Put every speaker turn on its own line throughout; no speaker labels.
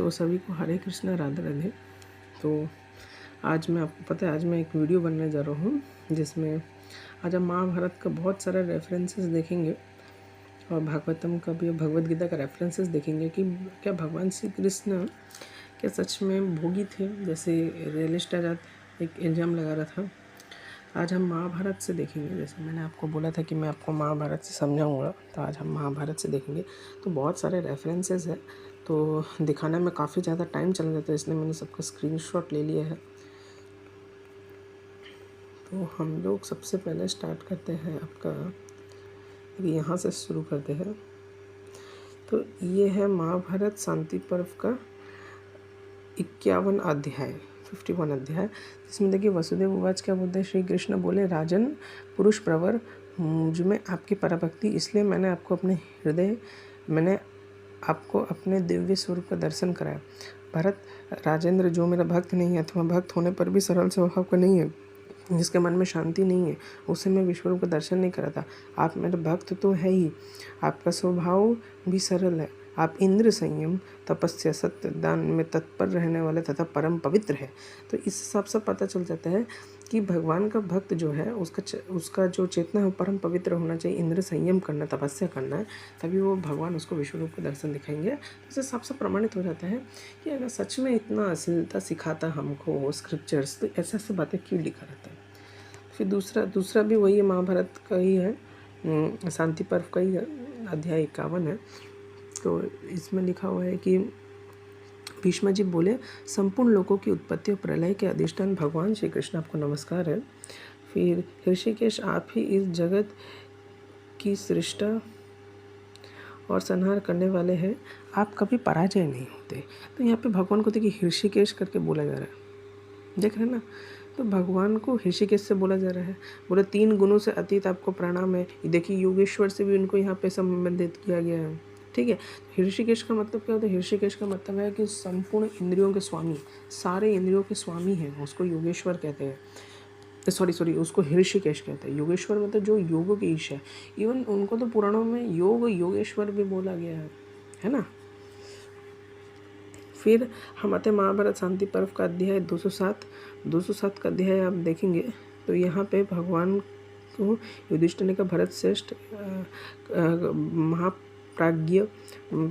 तो सभी को हरे कृष्णा राधे राधे। तो आज मैं आपको पता है आज मैं एक वीडियो बनने जा रहा हूँ जिसमें आज हम महाभारत का बहुत सारे रेफरेंसेस देखेंगे और भागवतम का भी, भगवद गीता का रेफरेंसेस देखेंगे कि क्या भगवान श्री कृष्ण क्या सच में भोगी थे, जैसे रियलिस्ट आजाद एक इल्ज़ाम लगा रहा था। आज हम महाभारत से देखेंगे, जैसे मैंने आपको बोला था कि मैं आपको महाभारत से समझाऊंगा, तो आज हम महाभारत से देखेंगे। तो बहुत सारे रेफरेंसेस है, तो दिखाने में काफ़ी ज़्यादा टाइम चला जाता है, इसलिए मैंने सबका स्क्रीनशॉट ले लिया है। तो हम लोग सबसे पहले स्टार्ट करते हैं आपका, यहाँ से शुरू करते हैं। तो ये है महाभारत शांति पर्व का 51 अध्याय, 51 अध्याय, जिसमें देखिए वसुदेव उवाच क्या बोलते हैं, श्री कृष्ण बोले, राजन पुरुष प्रवर, मुझ में आपकी पराभक्ति, इसलिए मैंने आपको अपने दिव्य स्वरूप का दर्शन कराया। भरत, राजेंद्र, जो मेरा भक्त नहीं है अथवा भक्त होने पर भी सरल स्वभाव का नहीं है, जिसके मन में शांति नहीं है, उसे मैं विश्वरूप का दर्शन नहीं कराता। आप मेरे भक्त तो है ही, आपका स्वभाव भी सरल है, आप इंद्र, संयम, तपस्या, सत्य, दान में तत्पर रहने वाले तथा परम पवित्र है। तो इस हिसाब से पता चल जाता है कि भगवान का भक्त जो है उसका जो चेतना है परम पवित्र होना चाहिए, इंद्र, संयम करना, तपस्या करना है, तभी वो भगवान उसको विश्वरूप का दर्शन दिखाएंगे। इस हिसाब से प्रमाणित हो जाता है कि अगर सच में इतना अश्लीलता सिखाता हमको स्क्रिप्चर्स, तो ऐसे ऐसे बातें क्यों लिखा रहता है। फिर दूसरा भी वही है, महाभारत का ही है, शांति पर्व का ही है, अध्याय 51 है। तो इसमें लिखा हुआ है कि भीष्म जी बोले, संपूर्ण लोगों की उत्पत्ति और प्रलय के अधिष्ठान भगवान श्री कृष्ण, आपको नमस्कार है। फिर ऋषिकेश, आप ही इस जगत की सृष्टा और संहार करने वाले हैं, आप कभी पराजय नहीं होते। तो यहाँ पे भगवान को देखिए ऋषिकेश करके बोला जा रहा है, देख रहे हैं ना। तो भगवान को ऋषिकेश से बोला जा रहा है, बोले 3 गुणों से अतीत आपको प्रणाम है। देखिए योगेश्वर से भी उनको यहाँ पे संबंधित किया गया है, ठीक है। ऋषिकेश का मतलब क्या होता है, ऋषिकेश का मतलब है कि संपूर्ण इंद्रियों के स्वामी, सारे इंद्रियों के स्वामी हैं, उसको योगेश्वर कहते हैं। सॉरी उसको ऋषिकेश कहते हैं। योगेश्वर मतलब जो योग के ईश है, इवन उनको तो पुराणों में योगेश्वर भी बोला गया है ना। फिर हम आते महाभारत शांति पर्व का अध्याय 207 का अध्याय आप देखेंगे। तो यहाँ पे भगवान को युधिष्ठिर ने कहा, भरत श्रेष्ठ, महाप्राज्ञ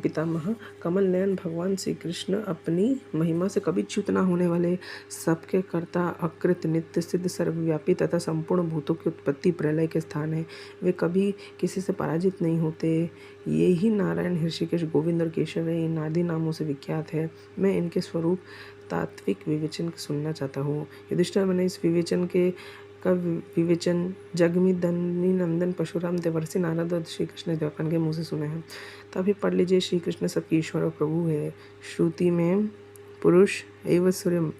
पितामह, कमल नयन भगवान श्री कृष्ण अपनी महिमा से कभी च्युत न होने वाले, सबके कर्ता, अकृत, नित्य, सिद्ध, सर्वव्यापी तथा संपूर्ण भूतों की उत्पत्ति प्रलय के स्थान है। वे कभी किसी से पराजित नहीं होते। ये ही नारायण, ऋषिकेश, गोविंद और केशव है, इन आदि नामों से विख्यात है। मैं इनके स्वरूप तात्विक विवेचन सुनना चाहता हूँ। युधिष्ठिर, मैंने इस विवेचन का विवेचन जगमी दनी नंदन परशुराम, देवर्षि नारद और श्री कृष्ण द्वापन के मुँह से सुना है। तभी पढ़ लीजिए, श्री कृष्ण सबके ईश्वर और प्रभु है। श्रुति में पुरुष एवं सूर्य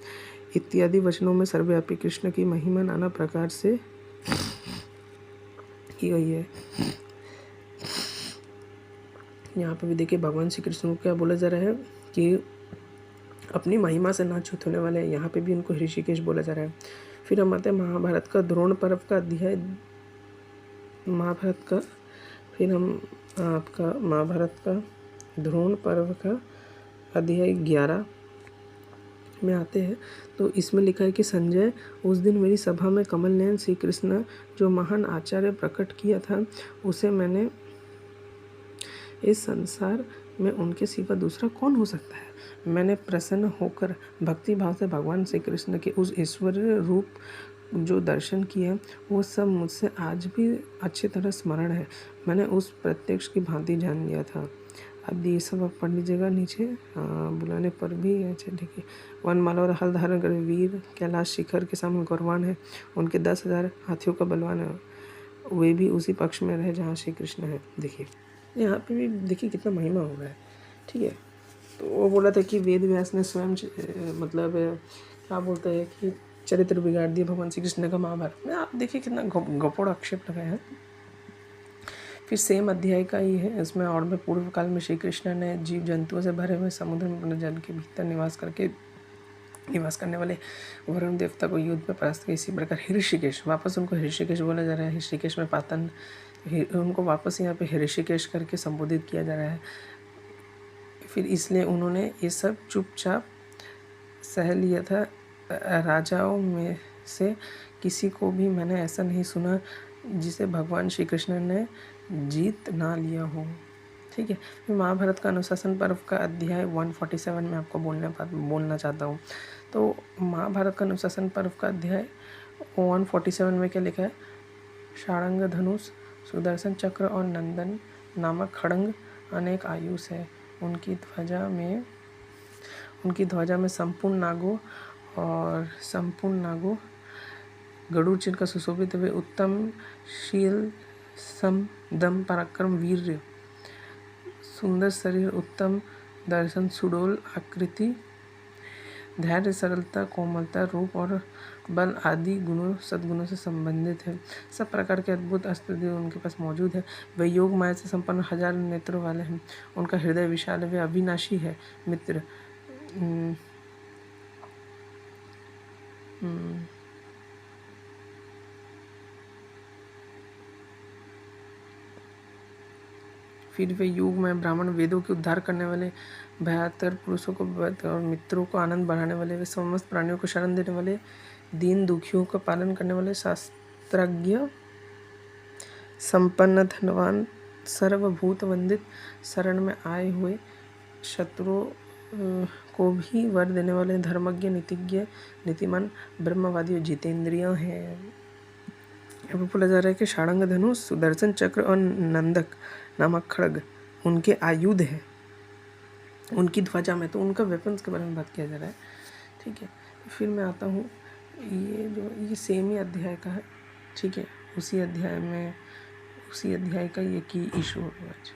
इत्यादि वचनों में सर्वव्यापी कृष्ण की महिमा नाना प्रकार से की गई है। यहाँ पर भी देखिए भगवान श्री कृष्ण को क्या बोला जा रहा है कि अपनी महिमा से ना च्युत होने वाले, यहाँ पे भी उनको ऋषिकेश बोला जा रहा है। फिर हम आते हैं महाभारत का द्रोण पर्व का अध्याय, महाभारत का द्रोण पर्व का अध्याय 11 में आते हैं। तो इसमें लिखा है कि संजय, उस दिन मेरी सभा में कमल नयन श्री कृष्ण जो महान आचार्य प्रकट किया था, उसे मैंने इस संसार में उनके सिवा दूसरा कौन हो सकता है। मैंने प्रसन्न होकर भक्ति भाव से भगवान श्री कृष्ण के उस ईश्वरीय रूप जो दर्शन किए, वो सब मुझसे आज भी अच्छी तरह स्मरण है। मैंने उस प्रत्यक्ष की भांति जान लिया था। अब ये सब आप पढ़ लीजिएगा नीचे, बुलाने पर भी। अच्छा ठीक है। वनमाला और हल धारण कर वीर कैलाश शिखर के सामने गौरवान है, उनके 10,000 हाथियों का बलवान है, वे भी उसी पक्ष में रहे जहाँ श्री कृष्ण है। देखिए यहाँ पे भी देखिए कितना महिमा हो रहा है, ठीक है। तो वो बोला था कि वेद व्यास ने स्वयं मतलब क्या बोलते हैं कि चरित्र बिगाड़ दिया भगवान श्री कृष्ण का महाभारत में। आप देखिए कितना गपोड़ आक्षेप लगाया है। फिर सेम अध्याय का ही है, इसमें और में पूर्व काल में श्री कृष्ण ने जीव जंतुओं से भरे हुए समुद्र में जल के भीतर निवास करने वाले वरुण देवता को युद्ध में परास्त किया। इसी प्रकार ऋषिकेश, वापस उनको ऋषिकेश बोला जा रहा है। ऋषिकेश में पातन, उनको वापस यहाँ पे ऋषिकेश करके संबोधित किया जा रहा है। फिर इसलिए उन्होंने ये सब चुपचाप सह लिया था। राजाओं में से किसी को भी मैंने ऐसा नहीं सुना जिसे भगवान श्री कृष्ण ने जीत ना लिया हो। ठीक है, फिर महाभारत का अनुशासन पर्व का अध्याय 147 में आपको बोलना चाहता हूँ। तो महाभारत का अनुशासन पर्व का अध्याय 147 में क्या लिखा है? शारंग धनुष, सुदर्शन चक्र और नंदन नामक खड़ंग अनेक आयुष है। उनकी ध्वजा में संपूर्ण नागों गरुड़ चिन्ह का सुशोभित वे उत्तम शील, सम, दम, पराक्रम, वीर्य, सुंदर शरीर, उत्तम दर्शन, सुडोल आकृति, धैर्य, सरलता, कोमलता, रूप और बल आदि सद्गुणों से संबंधित है। सब प्रकार के अद्भुत अस्त्र उनके पास मौजूद है। वे योग माया से संपन्न 1000 नेत्रों वाले हैं। उनका हृदय विशाल है। वे अविनाशी है। मित्र फिर वे युग में ब्राह्मण वेदों के उद्धार करने वाले, भयातर पुरुषों को और मित्रों को आनंद बढ़ाने वाले, वे समस्त प्राणियों को शरण देने वाले, दीन दुखियों का पालन करने वाले, शास्त्रज्ञ, संपन्न, धनवान, सर्वभूत वंदित, शरण में आए हुए शत्रुओं को भी वर देने वाले, धर्मज्ञ, नीतिज्ञ, नीतिमान, ब्रह्मवादी और जितेंद्रिय हैं। अब बोला जा रहा है कि शारंग धनुष, सुदर्शन चक्र और नंदक नामक खड़ग उनके आयुध है। उनकी ध्वजा में, तो उनका वेपन्स के बारे में बात किया जा रहा है। ठीक है, फिर मैं आता हूँ, ये सेम ही अध्याय का है। ठीक है, उसी अध्याय का ये की इशू है आज।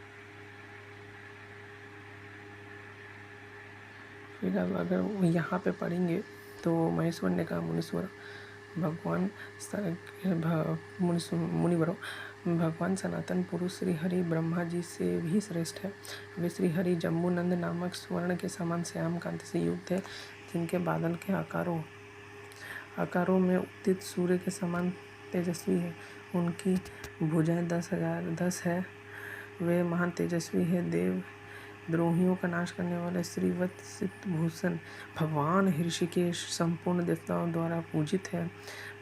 फिर अब अगर यहाँ पे पढ़ेंगे तो महेश्वर ने कहा, मुनीश्वर भगवान मुनिवरों, भगवान सनातन पुरुष श्री हरि ब्रह्मा जी से भी श्रेष्ठ है। वे श्री हरि जम्बूनंद नामक स्वर्ण के समान श्याम कांति से युक्त है, जिनके बादल के आकारों में उदित सूर्य के समान तेजस्वी है। उनकी भुजाएं 10 है। वे महान तेजस्वी है। देव द्रोहियों का नाश करने वाले श्रीवत्सित भूषण भगवान ऋषिकेश संपूर्ण देवताओं द्वारा पूजित है।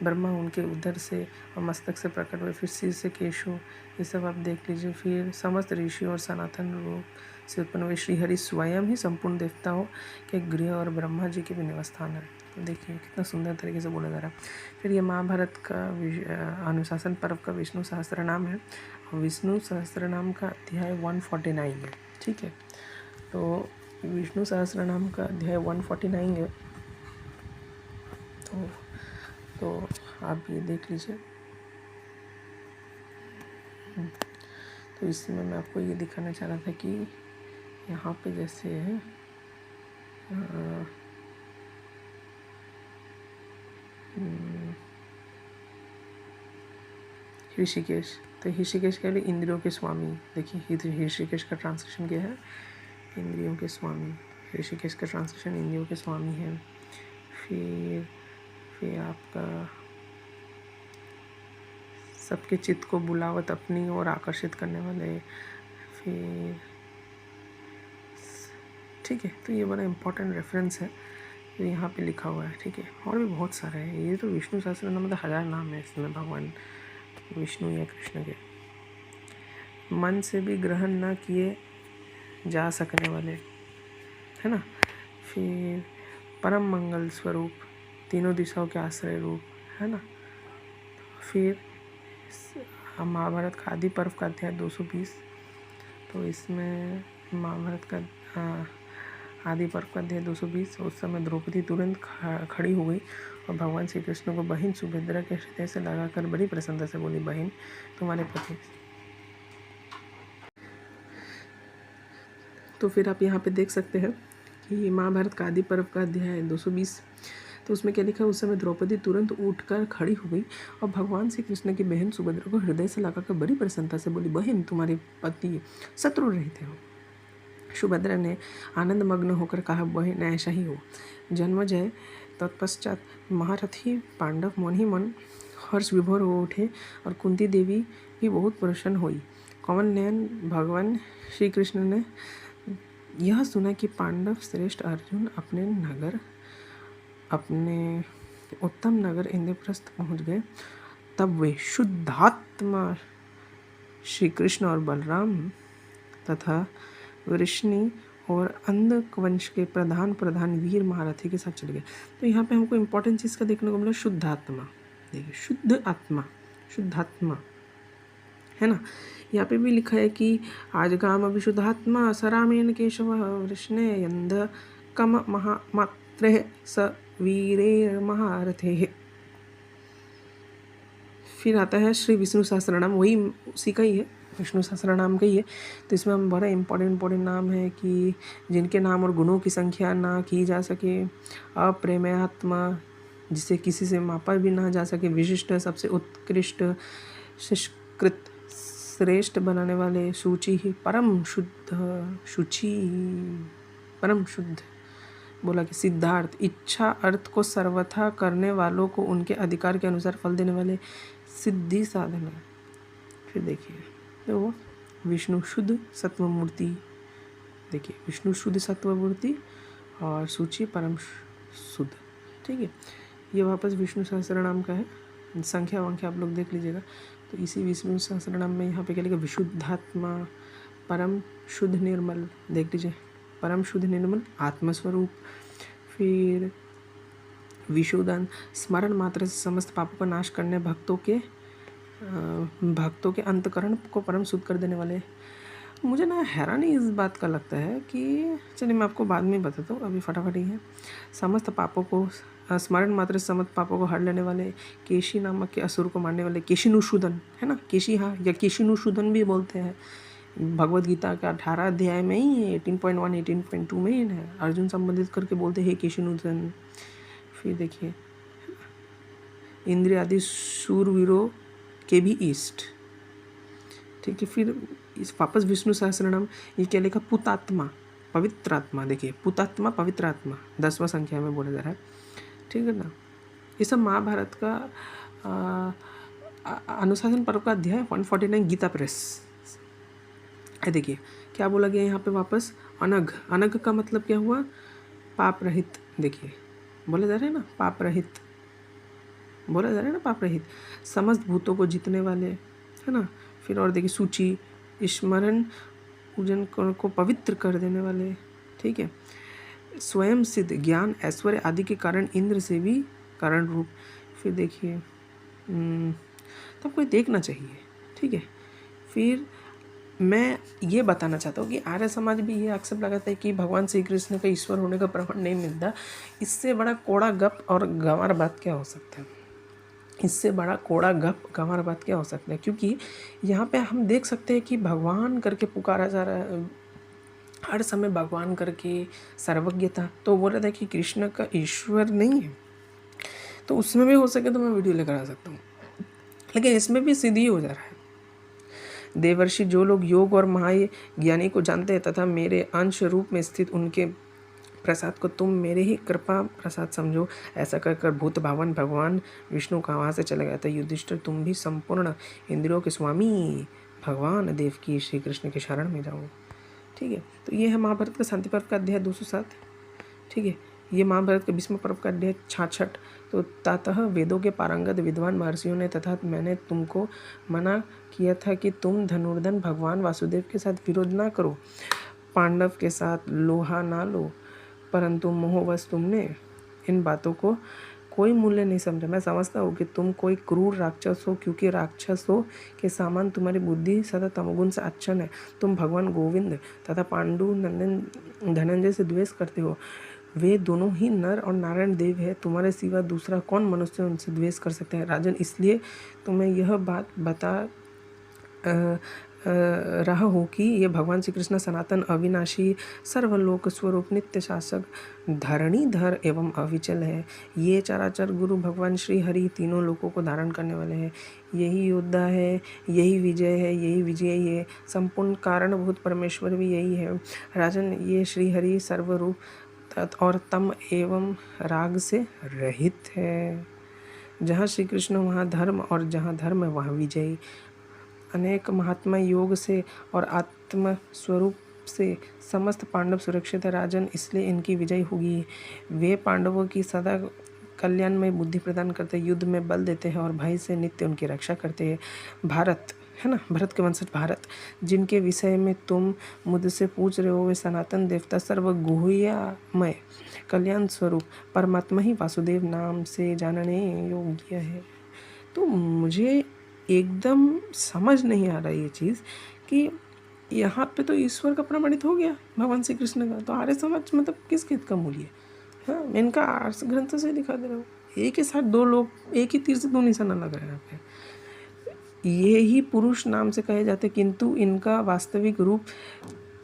ब्रह्मा उनके उदर से और मस्तक से प्रकट हुए, फिर सिर से केशव, ये सब आप देख लीजिए। फिर समस्त ऋषि और सनातन रूप से उत्पन्न हुए श्रीहरि स्वयं ही संपूर्ण देवताओं के गृह और ब्रह्मा जी के भी निवास स्थान है। तो देखिए कितना सुंदर तरीके से बोला जा रहा है। फिर ये महाभारत का अनुशासन पर्व का विष्णु सहस्त्र नाम है। विष्णु सहस्त्र नाम का अध्याय 149 है। ठीक है, तो विष्णु सहस्त्र नाम का अध्याय 149 है। तो आप ये देख लीजिए। तो इसमें मैं आपको ये दिखाना चाह रहा था कि यहाँ पे जैसे है ऋषिकेश, तो ऋषिकेश के लिए इंद्रियों के स्वामी। देखिए ऋषिकेश का ट्रांसलेशन क्या है? इंद्रियों के स्वामी। ऋषिकेश का ट्रांसलेशन इंद्रियों के स्वामी है। फिर आपका सबके चित्त को बुलावत अपनी ओर आकर्षित करने वाले। फिर ठीक है, तो ये बड़ा इम्पोर्टेंट रेफरेंस है जो यहाँ पे लिखा हुआ है। ठीक है, और भी बहुत सारे हैं। ये तो विष्णु सहस्त्र नाम मतलब 1000 नाम है इसमें भगवान विष्णु या कृष्ण के। मन से भी ग्रहण न किए जा सकने वाले, है ना। फिर परम मंगल स्वरूप, तीनों दिशाओं के आश्रय रूप, है ना। फिर महाभारत का आदि पर्व का अध्याय 220। तो इसमें महाभारत का आदि पर्व का अध्याय 220। उस समय द्रौपदी तुरंत खड़ी हो गई और भगवान श्री कृष्ण को बहन सुभद्रा के हृदय से लगाकर बड़ी प्रसन्नता से बोली, बहन तुम्हारे पति। तो फिर आप यहाँ पे देख सकते हैं कि महाभारत का आदि पर्व का अध्याय 220। तो उसमें क्या लिखा है? उस समय द्रौपदी तुरंत उठकर खड़ी हो गई और भगवान श्री कृष्ण की बहन सुभद्रा को हृदय से लगाकर बड़ी प्रसन्नता से बोली, बहन तुम्हारे पति शत्रु रहित हो। सुभद्रा ने आनंद मग्न होकर कहा, बहन ऐसा ही हो। जन्मजय तत्पश्चात महारथी पांडव मन ही मन हर्ष विभोर हो उठे और कुंती देवी भी बहुत प्रसन्न हुई। कौन नयन भगवान श्री कृष्ण ने यह सुना कि पांडव श्रेष्ठ अर्जुन अपने उत्तम नगर इंद्रप्रस्थ पहुंच गए, तब वे शुद्धात्मा श्री कृष्ण और बलराम तथा वृष्णि और अंधक वंश के प्रधान वीर महारथी के साथ चले गए। तो यहाँ पे हमको इम्पोर्टेंट चीज़ का देखने को मिला, शुद्धात्मा। देखिए शुद्धात्मा है ना। यहाँ पे भी लिखा है कि आज काम विशुद्धात्मा सरामेन केशव वृष्णे अंध कम महामात्रे स वीरेर महारथे। फिर आता है श्री विष्णु सहस्त्रनाम, वही उसी का ही है, विष्णु सहस्त्रनाम का ही है। तो इसमें हम बड़ा इम्पोर्टेंट नाम है कि जिनके नाम और गुणों की संख्या ना की जा सके, अप्रेमयात्मा जिसे किसी से मापा भी ना जा सके, विशिष्ट सबसे उत्कृष्ट, शिष्कृत श्रेष्ठ बनाने वाले, शुचि परम शुद्ध बोला कि सिद्धार्थ, इच्छा अर्थ को सर्वथा करने वालों को उनके अधिकार के अनुसार फल देने वाले, सिद्धि साधन है। फिर देखिए तो विष्णु शुद्ध सत्वमूर्ति, देखिए विष्णु शुद्ध सत्वमूर्ति और सूची परम शुद्ध। ठीक है, ये वापस विष्णु सहस्त्रनाम का है, संख्या वंख्या आप लोग देख लीजिएगा। तो इसी विष्णु सहस्त्रनाम में यहाँ पे क्या लिखा, विशुद्धात्मा परम शुद्ध निर्मल, देख लीजिए परम शुद्ध निर्मल आत्मस्वरूप। फिर विशुद्धन स्मरण मात्र से समस्त पापों का नाश करने, भक्तों के अंतकरण को परम शुद्ध कर देने वाले। मुझे ना हैरानी इस बात का लगता है कि चलिए मैं आपको बाद में बताता हूँ, अभी फटाफट ही है। समस्त पापों को स्मरण मात्र से समस्त पापों को हर लेने वाले, केशी नामक के असुर को मारने वाले, केशिनुशूदन है ना, केशी हाँ या केशिनुशूदन भी बोलते हैं। भगवद गीता का 18 अध्याय में ही 18.1 18.2 में ही है, अर्जुन संबंधित करके बोलते हैं केशिनुशूदन। फिर देखिए इंद्रिय आदि सूरवीरों के भी ईस्ट। ठीक है, फिर इस वापस विष्णु सहस्त्रनाम, ये क्या लिखा, पुतात्मा पवित्रात्मा। देखिए पुतात्मा पवित्रात्मा 10वां संख्या में बोला जा रहा है। ठीक है ना, ये सब महाभारत का अनुशासन पर्व का अध्याय 149 गीता प्रेस है। देखिए क्या बोला गया यहाँ पे वापस, अनघ का मतलब क्या हुआ, पाप रहित। देखिए बोला जा रहा है ना पाप रहित, बोला जा रहा है ना पाप रहित, समस्त भूतों को जीतने वाले है ना। फिर और देखिए सूची, स्मरण पूजन को पवित्र कर देने वाले। ठीक है, स्वयं सिद्ध ज्ञान ऐश्वर्य आदि के कारण इंद्र से भी कारण रूप। फिर देखिए तब कोई देखना चाहिए। ठीक है, फिर मैं ये बताना चाहता हूँ कि आर्य समाज भी ये आक्षेप लगाता है कि भगवान श्री कृष्ण का ईश्वर होने का प्रमाण नहीं मिलता। इससे बड़ा कोड़ा गप और गंवार बात क्या हो सकता है, इससे बड़ा कोड़ा गप गंवार बात क्या हो सकता है। क्योंकि यहाँ पे हम देख सकते हैं कि भगवान करके पुकारा जा रहा है, हर समय भगवान करके सर्वज्ञता। तो बोल रहा था कि कृष्ण का ईश्वर नहीं है, तो उसमें भी हो सके तो मैं वीडियो लेकर आ सकता हूँ, लेकिन इसमें भी सिद्ध ही हो जा रहा है। देवर्षि जो लोग योग और महाज्ञानी को जानते हैं तथा मेरे अंश रूप में स्थित उनके प्रसाद को तुम मेरे ही कृपा प्रसाद समझो, ऐसा कहकर भूत भावन भगवान विष्णु का वहाँ से चला गया था। युधिष्ठिर तुम भी संपूर्ण इंद्रियों के स्वामी भगवान देव की श्री कृष्ण के शरण में जाओ। ठीक है, तो ये है महाभारत का शांति पर्व का अध्याय 207। ठीक है, ये महाभारत के भीष्म पर्व का अध्याय 66। तो ततः वेदों के पारंगत विद्वान महर्षियों ने तथा मैंने तुमको मना किया था कि तुम धनुर्धन भगवान वासुदेव के साथ विरोध ना करो, पांडव के साथ लोहा ना लो, परंतु मोहवश तुमने इन बातों को कोई मूल्य नहीं समझा। मैं समझता हूँ कि तुम कोई क्रूर राक्षस हो, क्योंकि राक्षसों के समान तुम्हारी बुद्धि सदा तमोगुण से अच्छन है। तुम भगवान गोविंद तथा पांडु नंदन धनंजय से द्वेष करते हो। वे दोनों ही नर और नारायण देव है, तुम्हारे सिवा दूसरा कौन मनुष्य उनसे द्वेष कर सकता है। राजन, इसलिए तुम्हें यह बात बता रहा हूँ कि ये भगवान श्री कृष्ण सनातन अविनाशी सर्वलोक स्वरूप नित्य शासक धरणीधर एवं अविचल है। ये चराचर गुरु भगवान श्री हरि तीनों लोकों को धारण करने वाले हैं। यही योद्धा है, यही विजय है, यही विजयी है, संपूर्ण कारणभूत परमेश्वर भी यही है। राजन, ये श्री हरि सर्वरूप और तम एवं राग से रहित है। जहाँ श्री कृष्ण वहाँ धर्म, और जहाँ धर्म है वहाँ विजय। अनेक महात्मा योग से और आत्म स्वरूप से समस्त पांडव सुरक्षित है राजन, इसलिए इनकी विजय होगी। वे पांडवों की सदा कल्याण में बुद्धि प्रदान करते हैं, युद्ध में बल देते हैं और भय से नित्य उनकी रक्षा करते हैं। भारत है ना, भरत के वंशज भारत, जिनके विषय में तुम मुझसे पूछ रहे हो, वे सनातन देवता सर्वगुह्यमय कल्याण स्वरूप परमात्मा ही वासुदेव नाम से जानने योग्य है। तो मुझे एकदम समझ नहीं आ रहा ये चीज़ कि यहाँ पे तो ईश्वर का प्रमाणित हो गया भगवान श्री कृष्ण का, तो आर्य समाज मतलब किस किस का मूल्य है? हाँ, मैं इनका आर्य ग्रंथ से दिखा दे रहा हूँ। एक ही साथ दो लोग, एक ही तीर से दो निशाना लग रहा है यहाँ पे। ये ही पुरुष नाम से कहे जाते, किंतु इनका वास्तविक रूप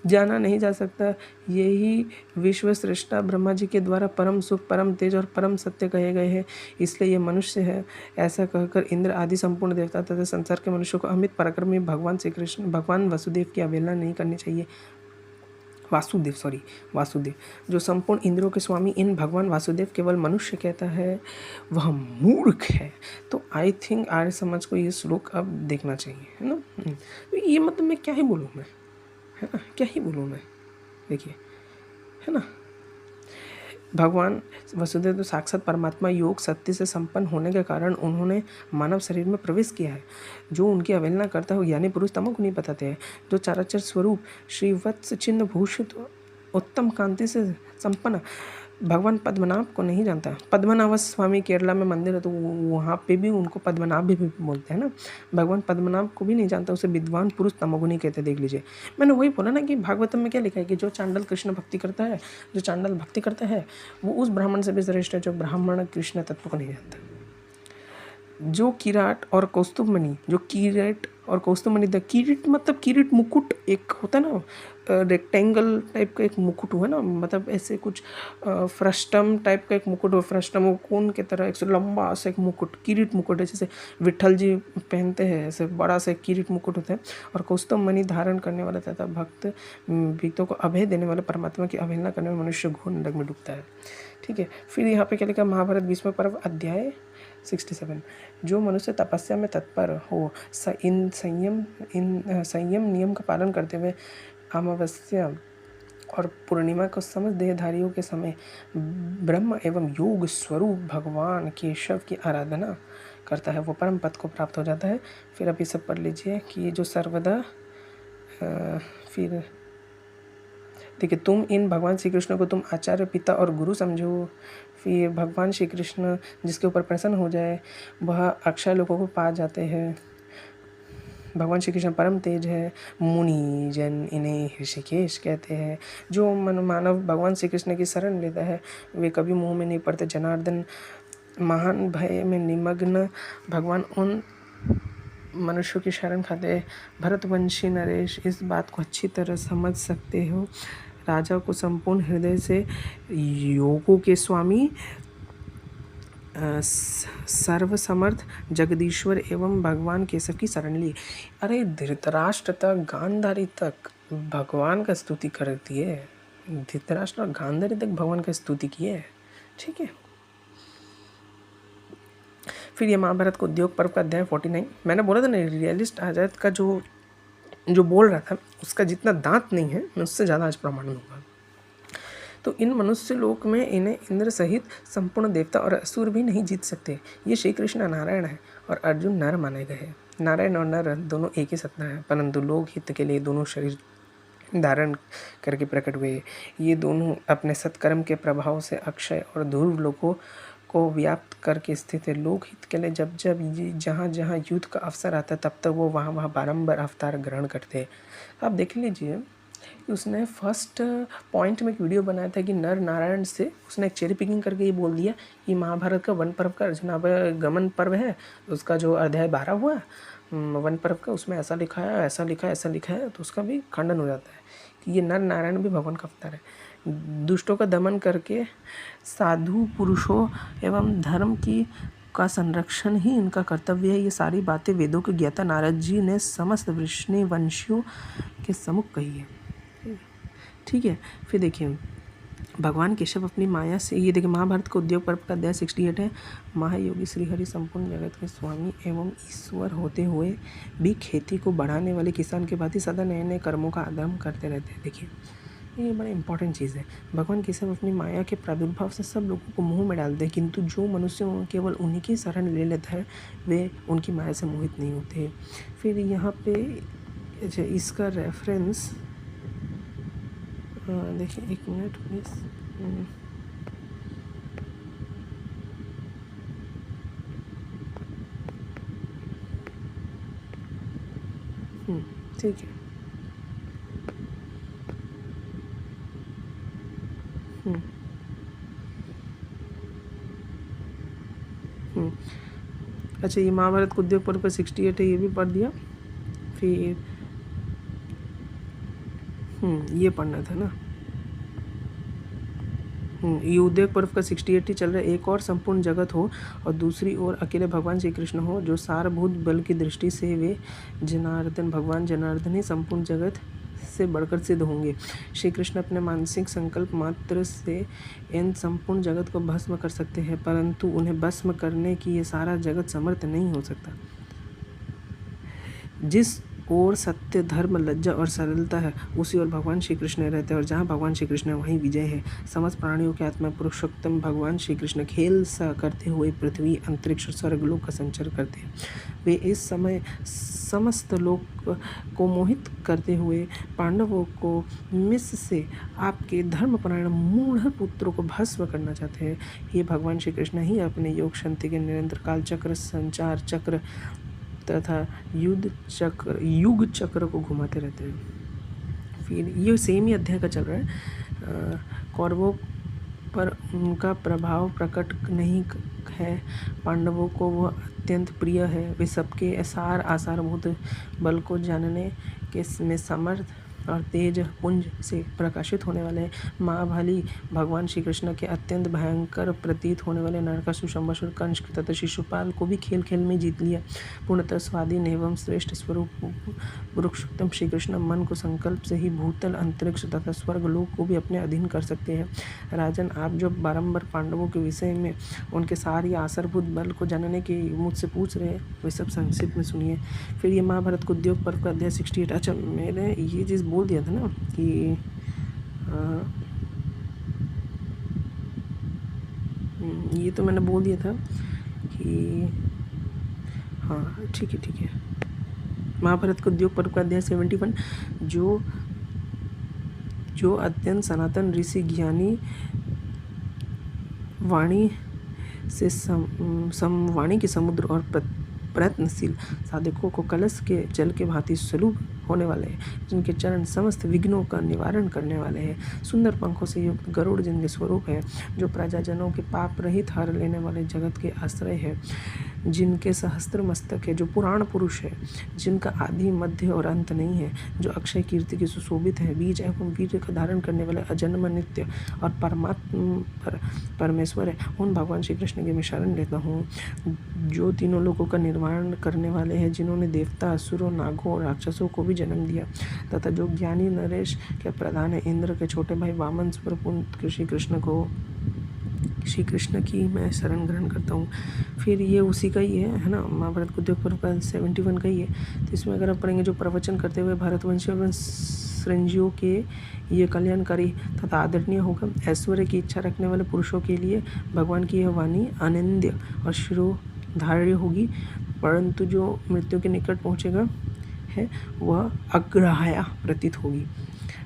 जाना नहीं जा सकता। यही विश्व सृष्टा ब्रह्मा जी के द्वारा परम सुख, परम तेज और परम सत्य कहे गए हैं, इसलिए ये मनुष्य है। ऐसा कहकर इंद्र आदि संपूर्ण देवता तथा संसार के मनुष्यों को अमित पराक्रमी भगवान श्री कृष्ण, भगवान वसुदेव की अवहेलना नहीं करनी चाहिए। वासुदेव जो संपूर्ण इंद्रियों के स्वामी, इन भगवान वासुदेव केवल मनुष्य कहता है वह मूर्ख है। तो आई थिंक आर्य समाज को ये श्लोक अब देखना चाहिए, है ना। तो ये मतलब मैं क्या ही बोलूँ मैं, है ना, क्या ही बोलूँ मैं। देखिए, है ना, भगवान वसुदेव तो साक्षात परमात्मा योग सत्य से संपन्न होने के कारण उन्होंने मानव शरीर में प्रवेश किया है। जो उनकी अवहेलना करता है ज्ञानी पुरुष तमो को नहीं बताते हैं। जो चराचर स्वरूप श्रीवत्स चिन्ह भूषित उत्तम कांति से संपन्न भगवान पद्मनाभ को नहीं जानता। पद्मनाभ स्वामी केरला में मंदिर है, तो वहाँ पे भी उनको पद्मनाभ भी बोलते हैं ना। भगवान पद्मनाभ को भी नहीं जानता, उसे विद्वान पुरुष तमोगुणी कहते। देख लीजिए, मैंने वही बोला ना कि भागवतम में क्या लिखा है कि जो चांडल कृष्ण भक्ति करता है, जो चांडल भक्ति करता है वो उस ब्राह्मण से भी श्रेष्ठ है जो ब्राह्मण कृष्ण तत्व को नहीं जानता। जो किराट और कौस्तुभमणि, जो किरीट और कौस्तुभमणि, द किरीट मतलब किरीट मुकुट एक होता है ना, रेक्टेंगल टाइप का एक मुकुट हुआ ना, मतलब ऐसे कुछ फ्रस्टम टाइप का एक मुकुट हो, फ्रस्टम वो कोन की तरह एक लंबा सा एक मुकुट, किरीट मुकुट है, जैसे विठल जी पहनते हैं, ऐसे बड़ा सा किरीट मुकुट होता है। और कौस्तुभमणि धारण करने वाला तथा भक्तों को अभय देने वाले परमात्मा की अवहेलना करने वाला मनुष्य घोर नरक में डूबता है। ठीक है, फिर यहाँ पे क्या लिखा, महाभारत 20वां पर्व अध्याय 67। जो मनुष्य तपस्या में तत्पर हो, संयम नियम का पालन करते हुए अमावस्या और पूर्णिमा को समस्त देहधारियों के समय ब्रह्म एवं योग स्वरूप भगवान केशव की आराधना करता है, वो परम पद को प्राप्त हो जाता है। फिर अभी सब पढ़ लीजिए कि ये जो सर्वदा फिर देखिए, तुम इन भगवान श्री कृष्ण को तुम आचार्य, पिता और गुरु समझो। फिर भगवान श्री कृष्ण जिसके ऊपर प्रसन्न हो जाए वह अक्षय लोगों को पा जाते हैं। भगवान श्री कृष्ण परम तेज है, मुनि जन इन्हें ऋषिकेश कहते हैं। जो मानव भगवान श्री कृष्ण की शरण लेता है वे कभी मुंह में नहीं पड़ते। जनार्दन महान भय में निमग्न भगवान उन मनुष्यों की शरण खाते हैं। भरतवंशी नरेश इस बात को अच्छी तरह समझ सकते हो। राजा को संपूर्ण हृदय से योगों के स्वामी, सर्वसमर्थ जगदीश्वर एवं भगवान केशव की शरण ली। अरे धृतराष्ट्र तक, गांधारी तक भगवान का स्तुति करती है। धृतराष्ट्र और गांधारी तक भगवान का स्तुति की है। ठीक है, फिर ये महाभारत को उद्योग पर्व का अध्याय 49। मैंने बोला था ना, रियलिस्ट आजाद का जो बोल रहा था उसका जितना दांत नहीं है, मैं उससे ज़्यादा आज प्रमाण दूंगा। तो इन मनुष्य लोक में इन्हें इंद्र सहित संपूर्ण देवता और असुर भी नहीं जीत सकते। ये श्री कृष्ण नारायण है और अर्जुन नर माने गए हैं। नारायण और नर दोनों एक ही सत्ता है, परंतु लोक हित के लिए दोनों शरीर धारण करके प्रकट हुए। ये दोनों अपने सत्कर्म के प्रभाव से अक्षय और ध्रुव लोकों को व्याप्त करके स्थित है। लोक हित के लिए जब जब जहाँ जहाँ युद्ध का अवसर आता है तब तक वो वहाँ वहाँ बारंबार अवतार ग्रहण करते हैं। आप देख लीजिए, उसने फर्स्ट पॉइंट में एक वीडियो बनाया था कि नर नारायण से उसने एक चेरी पिकिंग करके ये बोल दिया कि महाभारत का वन पर्व का अर्जुनागमन पर्व है, उसका जो अध्याय 12 हुआ वन पर्व का, उसमें ऐसा लिखा है, ऐसा लिखा है, ऐसा लिखा है, तो उसका भी खंडन हो जाता है कि ये नर नारायण भी भगवान का अवतार है। दुष्टों का दमन करके साधु पुरुषों एवं धर्म का संरक्षण ही इनका कर्तव्य है। ये सारी बातें वेदों के ज्ञाता नारद जी ने समस्त वृष्णिवंशियों के सम्मुख कही है। ठीक है, फिर देखिए भगवान केशव अपनी माया से, ये देखिए महाभारत का उद्योग पर्व का अध्याय 68 है। महायोगी श्रीहरि संपूर्ण जगत के स्वामी एवं ईश्वर होते हुए भी खेती को बढ़ाने वाले किसान के भांति सदा नए नए कर्मों का आरंभ करते रहते हैं। देखिए ये बड़ा इंपॉर्टेंट चीज़ है। भगवान केशव अपनी माया के प्रादुर्भाव से सब लोगों को मुंह में डालते हैं, किंतु जो मनुष्य केवल उन्हीं की शरण ले लेता है वे उनकी माया से मोहित नहीं होते। फिर यहाँ पे इसका रेफरेंस देखिए, एक मिनट प्लीज। ठीक है। अच्छा, ये महाभारत का उद्योग पर्व का 68 है, ये भी पढ़ दिया। फिर ये पढ़ना था ना। ये उद्योग पर्व का 68 ही चल रहा है। एक और संपूर्ण जगत हो और दूसरी ओर अकेले भगवान श्री कृष्ण हो, जो सारभूत बल की दृष्टि से वे जनार्दन, भगवान जनार्दन ही संपूर्ण जगत से बढ़कर सिद्ध होंगे। श्री कृष्ण अपने मानसिक संकल्प मात्र से इन संपूर्ण जगत को भस्म कर सकते हैं, परंतु उन्हें भस्म करने की ये सारा जगत समर्थ नहीं हो सकता। जिस ओर सत्य, धर्म, लज्जा और सरलता है, उसी ओर भगवान श्री कृष्ण रहते हैं, और जहाँ भगवान श्री कृष्ण है वहीं विजय है। समस्त प्राणियों के आत्मा पुरुषोत्तम भगवान श्री कृष्ण खेल सा करते हुए पृथ्वी, अंतरिक्ष और स्वर्गलोक का संचार करते हैं। वे इस समय समस्त लोक को मोहित करते हुए पांडवों को मिस से आपके धर्मपरायण मूढ़ पुत्रों को भस्म करना चाहते हैं। ये भगवान श्री कृष्ण ही अपने योग शांति के निरंतर काल चक्र, संचार चक्र तथा युग चक्र को घुमाते रहते हैं। फिर ये सेम ही अध्याय का चल रहा है। कौरवों पर उनका प्रभाव प्रकट नहीं है, पांडवों को वह अत्यंत प्रिय है। वे सबके आसारभूत बल को जानने के में समर्थ और तेज पुंज से प्रकाशित होने वाले महाबली भगवान श्री कृष्ण के अत्यंत भयंकर प्रतीत होने वाले नरकासुर, शंबासुर, कंस तथा शिशुपाल को भी खेल खेल में जीत लिया। पूर्णतः स्वाधीन एवं श्रेष्ठ स्वरूप पुरुषोत्तम श्री कृष्ण मन को संकल्प से ही भूतल, अंतरिक्ष तथा स्वर्ग लोक को भी अपने अधीन कर सकते हैं। राजन, आप जो बारंबार पांडवों के विषय में उनके सारे आसरभूत बल को जानने के मुझसे पूछ रहे हैं, वे सब संक्षिप्त में सुनिए। फिर ये महाभारत को उद्योग पर्व का अध्याय 68। अच्छा, मैंने ये चीज़ बोल दिया था ना कि ये तो मैंने बोल दिया था कि हाँ ठीक है। महाभारत का उद्योग पर्व का अध्याय 71, जो अत्यंत सनातन ऋषि ज्ञानी वाणी से वाणी के समुद्र और प्रयत्नशील साधकों को कलश के जल के भांति स्वरूप होने वाले हैं, जिनके चरण समस्त विघ्नों का निवारण करने वाले हैं। सुंदर पंखों से युक्त गरुड़ जिनके स्वरूप है, जो प्रजाजनों के पाप रहित हर लेने वाले जगत के आश्रय है, जिनके सहस्त्र मस्तक है, जो पुराण पुरुष है, जिनका आदि मध्य और अंत नहीं है, जो अक्षय कीर्ति के सुशोभित है, बीज एवं वीर्य का धारण करने वाले अजन्म नित्य और परमेश्वर है, उन भगवान श्री कृष्ण की मैं शरण लेता हूँ, जो तीनों लोगों का निर्माण करने वाले हैं, जिन्होंने देवता, असुरों, नागों और राक्षसों को भी जन्म दिया, तथा जो ज्ञानी नरेश के प्रधान है, इंद्र के छोटे भाई वामन स्वरूप श्री कृष्ण की मैं शरण ग्रहण करता हूँ। फिर ये उसी का ही है ना, महाभारत को उद्योग पर्व का 71 का ही है। तो इसमें अगर आप पढ़ेंगे, जो प्रवचन करते हुए भारतवंशी और श्रृंजियों के ये कल्याणकारी तथा आदरणीय होगा। ऐश्वर्य की इच्छा रखने वाले पुरुषों के लिए भगवान की यह वाणी अनिंद्य और शिरोधार्य होगी, परंतु जो मृत्यु के निकट पहुँचेगा है वह अग्राह्य प्रतीत होगी।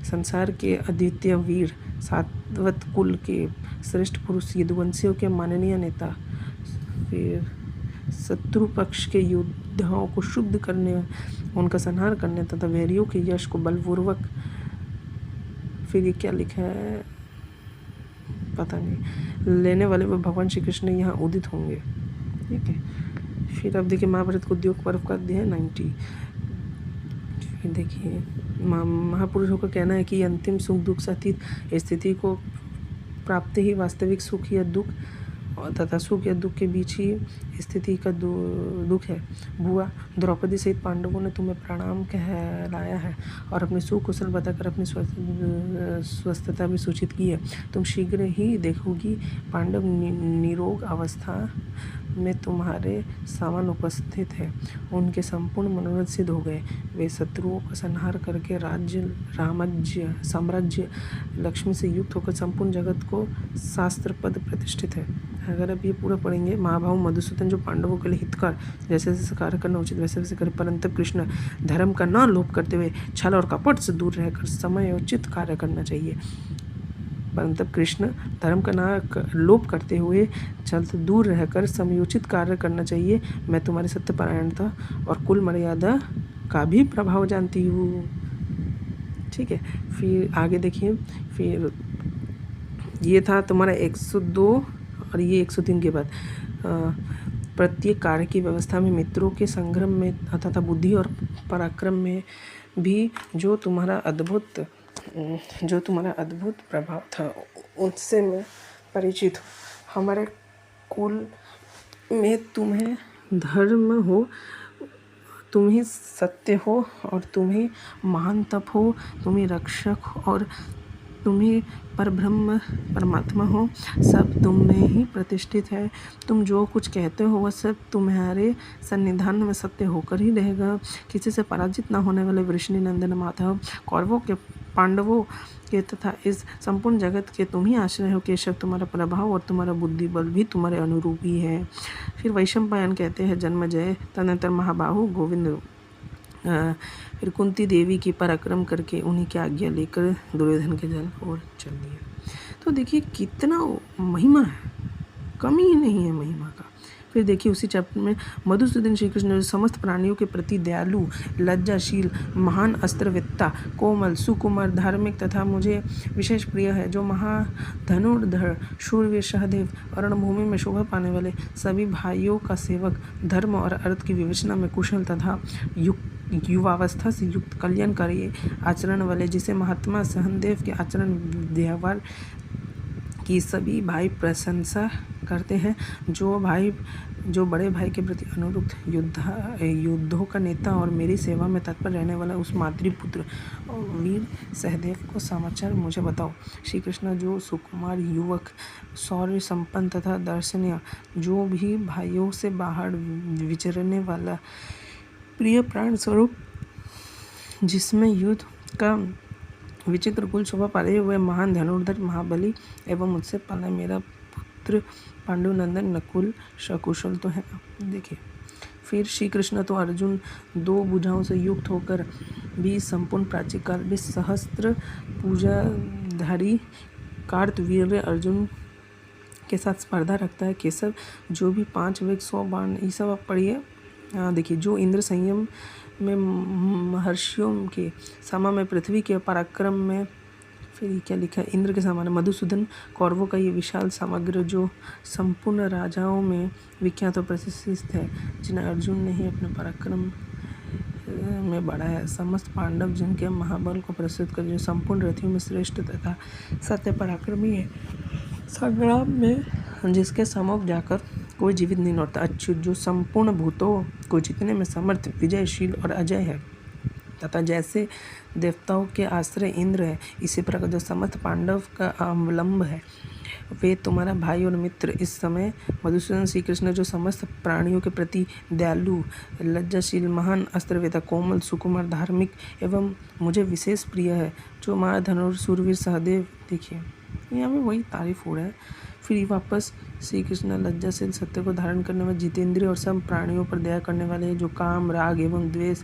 संसार के अद्वितीय वीर, सात्वत कुल के श्रेष्ठ पुरुष, यदुवंशियों के माननीय नेता, फिर शत्रु पक्ष के योद्धाओं को शुद्ध करने, उनका संहार करने तथा वैरियों के यश को बलपूर्वक, फिर ये क्या लिखा है पता नहीं, लेने वाले वह भगवान श्री कृष्ण यहाँ उदित होंगे। ठीक है। फिर अब देखिए महाभारत को उद्योग पर्व का अध्याय 90। देखिए महापुरुषों का कहना है कि अंतिम सुख दुख से अतीत स्थिति को प्राप्त ही वास्तविक सुख या दुख तथा सुख या दुख के बीच ही स्थिति का दुख है। बुआ, द्रौपदी सहित पांडवों ने तुम्हें प्रणाम कहलाया है और अपने सुख कुशल बताकर अपनी स्वस्थता भी सूचित की है। तुम शीघ्र ही देखोगी पांडव निरोग अवस्था में तुम्हारे सामने उपस्थित है। उनके संपूर्ण मनोरथ सिद्ध हो गए। वे शत्रुओं का संहार करके साम्राज्य लक्ष्मी से युक्त होकर संपूर्ण जगत को शास्त्र पद प्रतिष्ठित है। अगर आप ये पूरा पढ़ेंगे, महाभाव मधुसूदन जो पांडवों के लिए हितकर जैसे जैसे कार्य करना उचित वैसे वैसे करे, परंतु कृष्ण धर्म का न लोप करते हुए छल और कपट से दूर रहकर समय उचित कार्य करना चाहिए। परंतु कृष्ण धर्म का न लोप करते हुए छल से दूर रहकर समयोचित कार्य करना चाहिए। मैं तुम्हारी सत्यपरायणता और कुल मर्यादा का भी प्रभाव जानती हूँ। ठीक है, फिर आगे देखिए। फिर ये था तुम्हारा 102 और ये 103 के बाद प्रत्येक कार्य की व्यवस्था में मित्रों के संग्राम में तथा बुद्धि और पराक्रम में भी जो तुम्हारा अद्भुत प्रभाव था उससे मैं परिचित हूँ। हमारे कुल में तुम्हें धर्म हो, तुम ही सत्य हो और तुम ही महान तप हो, तुम ही रक्षक और तुम ही परब्रह्म परमात्मा हो। सब तुम में ही प्रतिष्ठित है। तुम जो कुछ कहते हो वह सब तुम्हारे सन्निधान में सत्य होकर ही रहेगा। किसी से पराजित न होने वाले वृषणी नंदन माधव, कौरवों के, पांडवों के तथा इस संपूर्ण जगत के तुम ही आश्रय हो। केशव, तुम्हारा प्रभाव और तुम्हारा बुद्धि बल भी तुम्हारे अनुरूप ही है। फिर वैशंपायन कहते हैं जन्मजय। तदनंतर महाबाहु गोविंद फिर कुंती देवी की पराक्रम करके उन्हीं की आज्ञा लेकर दुर्योधन के जल और चल दिए। तो देखिए कितना महिमा है, कमी ही नहीं है महिमा का। फिर देखिए उसी चैप्टर में मधुसूदन श्री कृष्ण जो समस्त प्राणियों के प्रति दयालु, लज्जाशील, महान अस्त्रवेत्ता, कोमल, सुकुमार, धार्मिक तथा मुझे विशेष प्रिय है, जो महाधनुर्धर, शूरवीर सहदेव, रणभूमि में शोभा पाने वाले, सभी भाइयों का सेवक, धर्म और अर्थ की विवेचना में कुशल तथा युवावस्था से युक्त, कल्याणकारी आचरण वाले, जिसे महात्मा सहदेव के आचरण व्यवहार की सभी भाई प्रशंसा करते हैं, जो बड़े भाई के प्रति अनुरुक्त युद्धों का नेता और मेरी सेवा में तत्पर रहने वाला उस मातृपुत्र वीर सहदेव को समाचार मुझे बताओ। श्री कृष्ण जो सुकुमार युवक, शौर्य संपन्न तथा दर्शनीय, जो भी भाइयों से बाहर विचरने वाला प्रिय प्राण स्वरूप, जिसमें युद्ध का विचित्र कुल शोभा पाले हुए महान धनुर्धर, महाबली एवं मुझसे पाला मेरा पुत्र पांडुनंदन नकुल सकुशल तो है। देखिए फिर श्री कृष्ण तो अर्जुन दो भुजाओं से युक्त होकर भी संपूर्ण प्राचीन काल भी सहस्त्र पूजाधारी कार्तवीर्य अर्जुन के साथ स्पर्धा रखता है। केशव जो भी 5 वेग 100 बाण, ये सब आप पढ़िए। देखिए जो इंद्र संयम में महर्षियों के समा में, पृथ्वी के पराक्रम में, फिर क्या लिखा है, इंद्र के समान मधुसूदन, कौरवों का ये विशाल समग्र जो संपूर्ण राजाओं में विख्यात और प्रतिष्ठित है, जिन्हें अर्जुन ने ही अपने पराक्रम में बढ़ाया। समस्त पांडव जिनके महाबल को प्रस्तुत कर, जो संपूर्ण रथियों में श्रेष्ठ तथा सत्य पराक्रमी है, संग्राम में जिसके सम्मुख जाकर कोई जीवित नहीं लौटता, अच्युत जो संपूर्ण भूतों को जीतने में समर्थ, विजयशील और अजय है, तथा जैसे देवताओं के आश्रय इंद्र है, इसी प्रकार जो समस्त पांडव का अवलंब है, वे तुम्हारा भाई और मित्र। इस समय मधुसूदन श्री कृष्ण जो समस्त प्राणियों के प्रति दयालु, लज्जाशील, महान अस्त्रवेता, कोमल, सुकुमार, धार्मिक एवं मुझे विशेष प्रिय है, जो महाधनुर शूरवीर सहदेव। देखिए यहाँ में वही तारीफ हो रहा है। फिर वापस श्री कृष्ण लज्जाशील, सत्य को धारण करने वाले, जितेंद्रिय और सब प्राणियों पर दया करने वाले हैं, जो काम, राग एवं द्वेष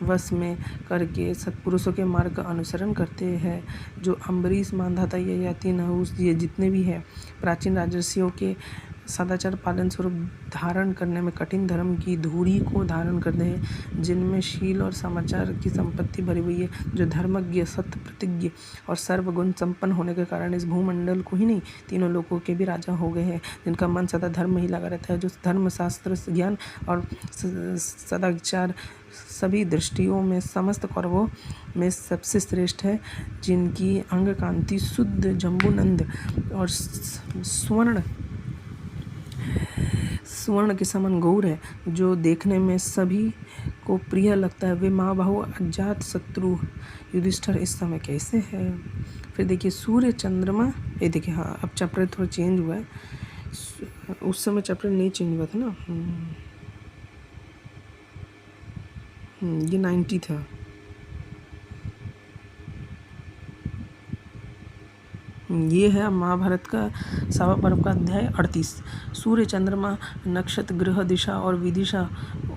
वश में करके सत्पुरुषों के मार्ग का अनुसरण करते हैं, जो अम्बरीश, मानधाता, ययाति, नहुस, ये जितने भी हैं, प्राचीन राजर्षियों के सदाचार पालन स्वरूप धारण करने में कठिन धर्म की धूड़ी को धारण करते हैं, जिनमें शील और समाचार की संपत्ति भरी हुई है, जो धर्मज्ञ, सत्य प्रतिज्ञ और सर्वगुण संपन्न होने के कारण इस भूमंडल को ही नहीं तीनों लोगों के भी राजा हो गए हैं, जिनका मन सदा धर्म ही लगा रहता है, जो धर्मशास्त्र, ज्ञान और सदाचार सभी दृष्टियों में समस्त कौरवों में सबसे श्रेष्ठ है, जिनकी अंग कांति शुद्ध जम्बूनंद और स्वर्ण स्वर्ण के समान गौर है, जो देखने में सभी को प्रिय लगता है। वे महाबाहु अजात शत्रु युधिष्ठिर इस समय कैसे है। फिर देखिए सूर्य चंद्रमा, ये देखिए हाँ अब चैप्टर थोड़ा चेंज हुआ है, उस समय चैप्टर नहीं चेंज हुआ था ना। ये 90 था। ये है महाभारत का सावा पर्व का अध्याय 38। सूर्य चंद्रमा नक्षत्र ग्रह दिशा और विदिशा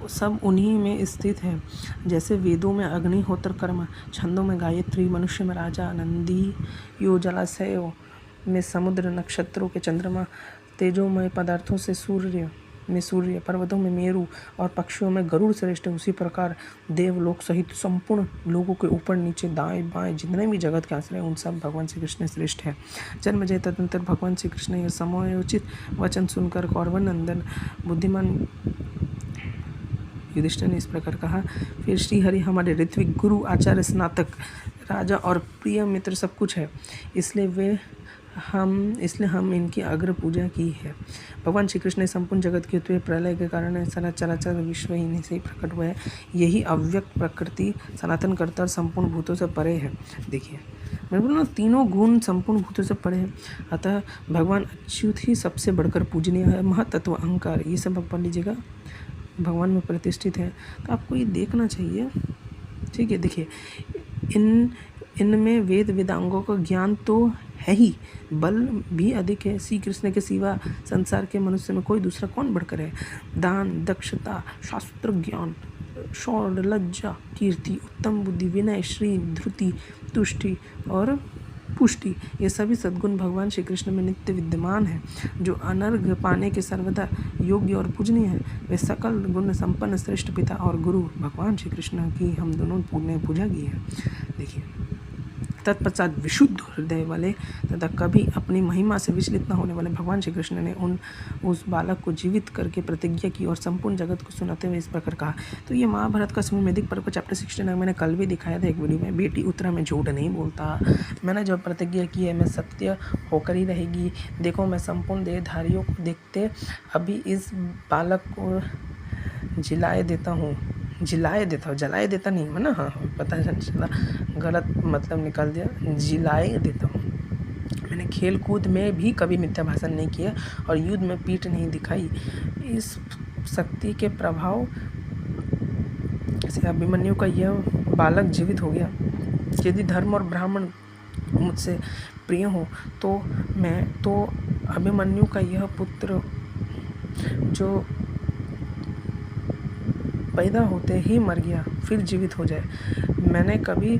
सब उन्हीं में स्थित है। जैसे वेदों में अग्निहोत्र कर्म, छंदों में गायत्री, मनुष्य में राजा, नंदी यो, जलाशयों में समुद्र, नक्षत्रों के चंद्रमा, तेजोमय पदार्थों से सूर्य में सूर्य, पर्वतों में मेरु और पक्षियों में गरुड़ श्रेष्ठ है। उसी प्रकार देवलोक सहित संपूर्ण लोगों के ऊपर नीचे दाएं बाएं जितने भी जगत के आश्रय उन सब भगवान श्री कृष्ण श्रेष्ठ है। जन्म जय तदंतर भगवान श्री कृष्ण यह समयोचित वचन सुनकर कौरव नंदन बुद्धिमान युधिष्ठिर ने इस प्रकार कहा। फिर श्री हरि हमारे ऋत्विक गुरु, आचार्य, स्नातक, राजा और प्रिय मित्र सब कुछ है, इसलिए हम इनकी अग्र पूजा की है। भगवान श्री कृष्ण ने संपूर्ण जगत के उत्पत्ति प्रलय के कारण सारा चराचर विश्व इन्हीं से ही प्रकट हुआ है। यही अव्यक्त प्रकृति सनातन करता और संपूर्ण भूतों से परे है। देखिए मैं बोलूँ तीनों गुण संपूर्ण भूतों से परे है, अतः भगवान अच्युत ही सबसे बढ़कर पूजनीय है। महतत्व, अहंकार, ये सब आप पढ़ लीजिएगा, भगवान में प्रतिष्ठित है, तो आपको ये देखना चाहिए। ठीक है, देखिए इनमें वेद वेदांगों का ज्ञान तो है ही, बल भी अधिक है। श्री कृष्ण के सिवा संसार के मनुष्य में कोई दूसरा कौन बढ़कर है। दान, दक्षता, शास्त्र ज्ञान, शौर्य, लज्जा, कीर्ति, उत्तम बुद्धि, विनय, श्री, धृति, तुष्टि और पुष्टि, ये सभी सद्गुण भगवान श्री कृष्ण में नित्य विद्यमान है। जो अनर्घ पाने के सर्वदा योग्य और पूजनीय है, वे सकल गुण संपन्न श्रेष्ठ पिता और गुरु भगवान श्री कृष्ण की हम दोनों ने पूजा की है। देखिए तत्पश्चात विशुद्ध हृदय वाले तथा कभी अपनी महिमा से विचलित न होने वाले भगवान श्री कृष्ण ने उस बालक को जीवित करके प्रतिज्ञा की और संपूर्ण जगत को सुनाते हुए इस प्रकार कहा। तो ये महाभारत का समवेदिक पर्व चैप्टर 69 मैंने कल भी दिखाया था एक वीडियो में। बेटी उत्तरा में झूठ नहीं बोलता, मैंने जो प्रतिज्ञा की है मैं सत्य होकर ही रहेगी। देखो मैं संपूर्ण देहधारियों को देखते अभी इस बालक को जलाए देता नहीं है ना, हाँ पता है चला, गलत मतलब निकाल दिया, जिलाए देता हूँ। मैंने खेल कूद में भी कभी मिथ्या भाषण नहीं किया और युद्ध में पीठ नहीं दिखाई। इस शक्ति के प्रभाव से अभिमन्यु का यह बालक जीवित हो गया। यदि धर्म और ब्राह्मण मुझसे प्रिय हो तो अभिमन्यु का यह पुत्र जो पैदा होते ही मर गया फिर जीवित हो जाए। मैंने कभी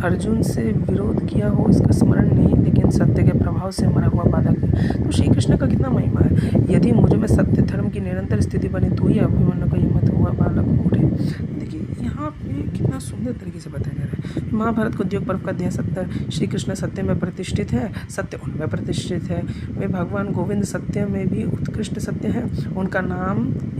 अर्जुन से विरोध किया हो इसका स्मरण नहीं, लेकिन सत्य के प्रभाव से मरा हुआ बालक है। तो श्री कृष्ण का कितना महिमा है। यदि मुझे में सत्य धर्म की निरंतर स्थिति बनी तो ही अभिमन्यु का हिम्मत हुआ बालक उठे। देखिए यहाँ पे कितना सुंदर तरीके से बताया गया है। महाभारत को उद्योग पर्व का अध्याय 70। श्री कृष्ण सत्य में प्रतिष्ठित है, सत्य उनमें प्रतिष्ठित है। वे भगवान गोविंद सत्य में भी उत्कृष्ट सत्य है। उनका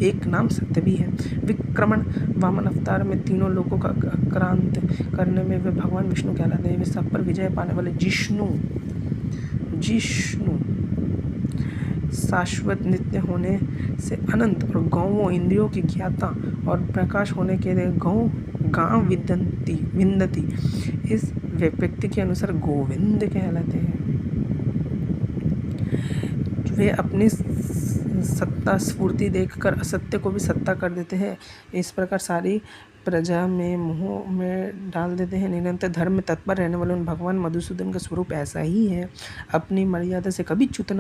एक नाम सत्य भी है। विक्रमण वामन अवतार में तीनों लोगों का क्रांत करने में वे भगवान विष्णु कहलाते हैं। वे सब पर विजय पाने वाले जिष्णु शाश्वत नित्य होने से अनंत और गौवों इंद्रियों की ज्ञाता और प्रकाश होने के लिए गांव विंदती इस व्यक्ति के अनुसार गोविंद कहलाते हैं। वे अपनी सत्ता स्फूर्ति देखकर असत्य को भी सत्ता कर देते हैं। इस प्रकार सारी प्रजा में मोह में डाल देते हैं। निरंतर धर्म में तत्पर रहने वाले उन भगवान मधुसूदन का स्वरूप ऐसा ही है। अपनी मर्यादा से कभी च्युत न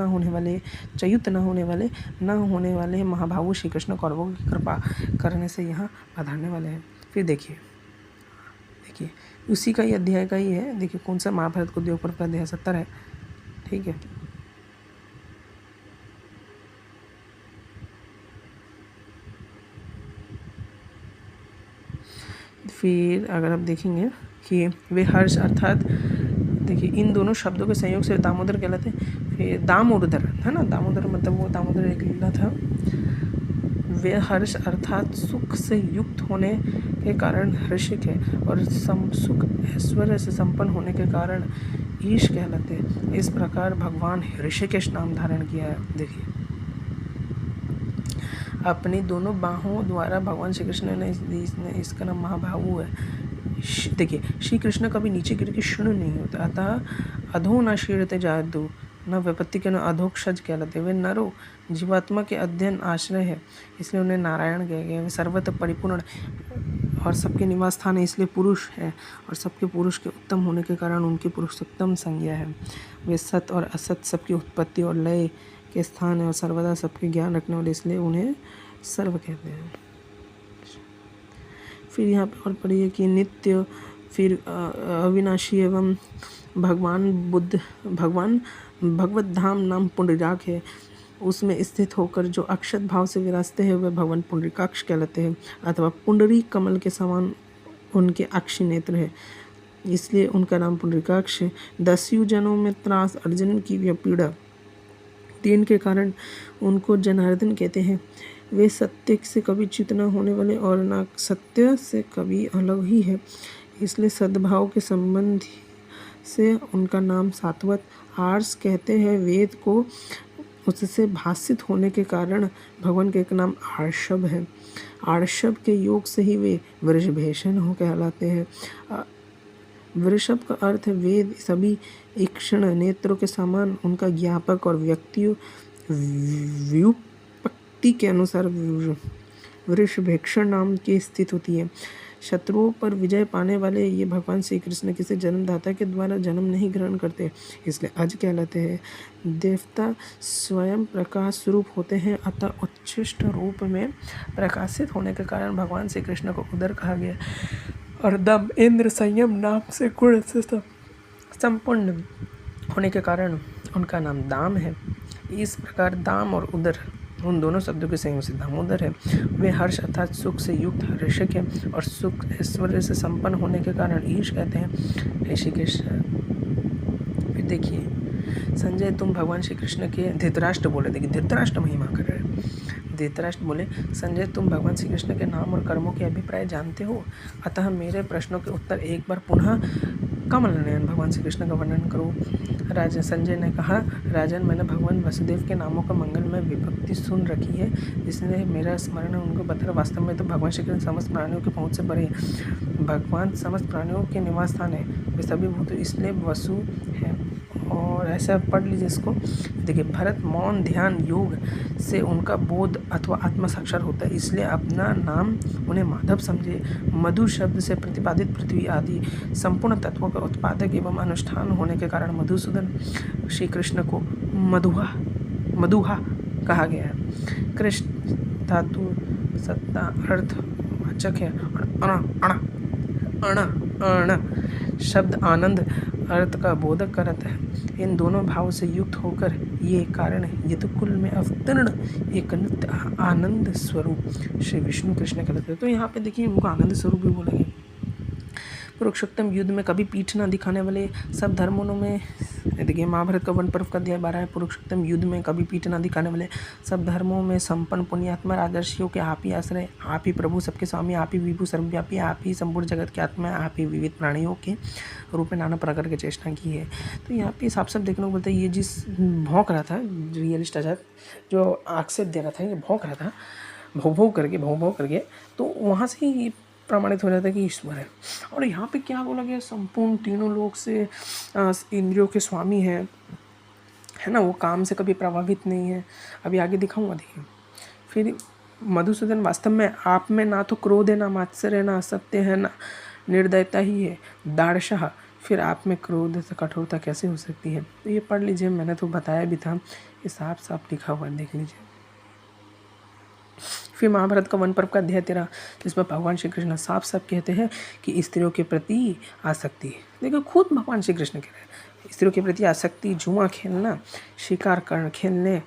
होने वाले महाभावु श्री कृष्ण कौरवों की कृपा करने से यहाँ पधारने वाले हैं। फिर देखिए उसी का ही अध्याय का ही है। देखिए कौन सा महाभारत को उद्योग पर्व का अध्याय 70 है। ठीक है, फिर अगर आप देखेंगे कि वे हर्ष अर्थात देखिए इन दोनों शब्दों के संयोग से दामोदर कहलाते हैं। फिर दामोदर है ना, दामोदर मतलब वो दामोदर एक लीला था। वे हर्ष अर्थात सुख से युक्त होने के कारण हर्षिक है और सुख ऐश्वर्य से संपन्न होने के कारण ईश कहलाते हैं। इस प्रकार भगवान ऋषिकेश नाम धारण किया है। देखिए अपनी दोनों बाहों द्वारा भगवान श्री कृष्ण ने इसका नाम महाबाहु है। देखिए, श्री कृष्ण कभी नीचे गिर के क्षीण नहीं होता, अतः अधो न क्षीणते जादू न विपत्ति के न अधोक्षज कहलाते। वे नरो जीवात्मा के अध्ययन आश्रय है, इसलिए उन्हें नारायण कहे गए। वे सर्वत्र परिपूर्ण और सबके निवास स्थान है, इसलिए पुरुष है, और सबके पुरुष के उत्तम होने के कारण उनकी पुरुषोत्तम संज्ञा है। वे सत और असत सबकी उत्पत्ति और लय के स्थान है और सर्वदा सबके ज्ञान रखने वाले, इसलिए उन्हें सर्व कहते हैं। फिर यहाँ पे और पढ़िए कि नित्य, फिर अविनाशी एवं भगवत धाम नाम पुंडरीकाक्ष है, उसमें स्थित होकर जो अक्षत भाव से विराजते हैं वे भगवान पुंडरीकाक्ष कहलाते हैं, अथवा पुंडरी कमल के समान उनके अक्षी नेत्र है, इसलिए उनका नाम पुंडरीकाक्ष है। 10 जनों में त्रास अर्जुन की यह पीड़ा तीन के कारण उनको जनार्दन कहते हैं। वे सत्य से कभी च्युत न होने वाले और न सत्य से कभी अलग ही है, इसलिए सद्भाव के संबंध से उनका नाम सात्वत आर्ष कहते हैं। वेद को उससे भाषित होने के कारण भगवान का एक नाम आर्षभ है। आर्षभ के योग से ही वे वृषभेषण हो कहलाते हैं। वृषभ का अर्थ है वेद सभी ईक्षण नेत्रों के समान उनका ज्ञापक और व्यक्ति व्युत्पत्ति के अनुसार वृषभेक्षण नाम की स्थित होती है। शत्रुओं पर विजय पाने वाले ये भगवान श्री कृष्ण किसी जन्मदाता के द्वारा जन्म नहीं ग्रहण करते, इसलिए अज कहलाते हैं। देवता स्वयं प्रकाश स्वरूप होते हैं, अतः उच्छिष्ट रूप में प्रकाशित होने के कारण भगवान श्री कृष्ण को उदर कहा गया। और दम इंद्र संयम नाम से गुण से संपूर्ण होने के कारण उनका नाम दाम है। इस प्रकार दाम और उदर उन दोनों शब्दों के संयोग से दामोदर है। वे हर्ष अर्थात सुख से युक्त हर्षक है और सुख ऐश्वर्य से संपन्न होने के कारण ईश कहते हैं। ऋषिकेश। फिर देखिए, संजय तुम भगवान श्री कृष्ण के धृतराष्ट्र बोले, देखिए धृतराष्ट्र महिमा कर रहे हैं। धृतराष्ट्र बोले, संजय तुम भगवान श्री कृष्ण के नाम और कर्मों के अभिप्राय जानते हो, अतः मेरे प्रश्नों के उत्तर एक बार पुनः कमल नयन भगवान श्री कृष्ण का वर्णन करो। राजा संजय ने कहा, राजन मैंने भगवान वसुदेव के नामों का मंगलमय विभक्ति सुन रखी है, इसलिए मेरा स्मरण उनको बता। वास्तव में तो भगवान श्री कृष्ण समस्त प्राणियों की पहुँच से परे, भगवान समस्त प्राणियों के निवास स्थान है, वे सभी भूत इसलिए वसु है। और ऐसा पढ़ लीजिए इसको। देखिए, भरत मौन ध्यान योग से उनका बोध अथवा आत्मा साक्षात होता है, इसलिए अपना नाम उन्हें माधव समझे। मधु शब्द से प्रतिपादित पृथ्वी आदि संपूर्ण तत्वों का उत्पादक एवं अनुष्ठान होने के कारण मधुसूदन श्री कृष्ण को मधुहा कहा गया है। कृष्ण धातु सत्ता अर्थ वाचक है। अण शब्द आनंद अर्थ का बोधक करता है। इन दोनों भाव से युक्त होकर ये कारण यदुकुल में अवतीर्ण एक नित्य आनंद स्वरूप श्री विष्णु कृष्ण कहलाते हैं। तो यहाँ पे देखिए उनको आनंद स्वरूप भी बोला गया। पुरुषोत्तम युद्ध में कभी पीठ न दिखाने वाले सब धर्मों में, देखिए महाभारत का वन पर्व का अध्याय 12 है। पुरुषोत्तम युद्ध में कभी पीठ न दिखाने वाले सब धर्मों में संपन्न पुण्यात्मा राजर्षियों के आप ही आश्रय, आप ही प्रभु सबके स्वामी, आप ही विभु सर्वव्यापी, आप ही संपूर्ण जगत के आत्मा, आप ही विविध प्राणियों के रूप में नाना प्रकार की चेष्टा की है। तो यहाँ पे साफ साफ देखने को मिलता है, ये जिस भौंक रहा था रियलिस्ट आजाद जो आक्षेप दे रहा था, ये भौंक रहा था भौ करके, तो वहाँ से ही प्रमाणित हो जाता है कि ईश्वर है। और यहाँ पे क्या बोला गया, संपूर्ण तीनों लोक से इंद्रियों के स्वामी है ना, वो काम से कभी प्रभावित नहीं है। अभी आगे दिखाऊंगा, देखिए। फिर मधुसूदन, वास्तव में आप में ना तो क्रोध है, ना मात्सर्य है, ना असत्य है, ना निर्दयता ही है, दार्शः। फिर आप में क्रोध से कठोरता कैसे हो सकती है? तो ये पढ़ लीजिए, मैंने तो बताया भी था, ये साफ साफ लिखा हुआ है, देख लीजिए। फिर महाभारत का वन पर्व का अध्याय 13, जिसमें भगवान श्री कृष्ण साफ साफ कहते हैं कि स्त्रियों के प्रति आसक्ति, देखो खुद भगवान श्री कृष्ण कह रहे हैं, स्त्रियों के प्रति आसक्ति, जुआ खेलना, शिकार कर खेलने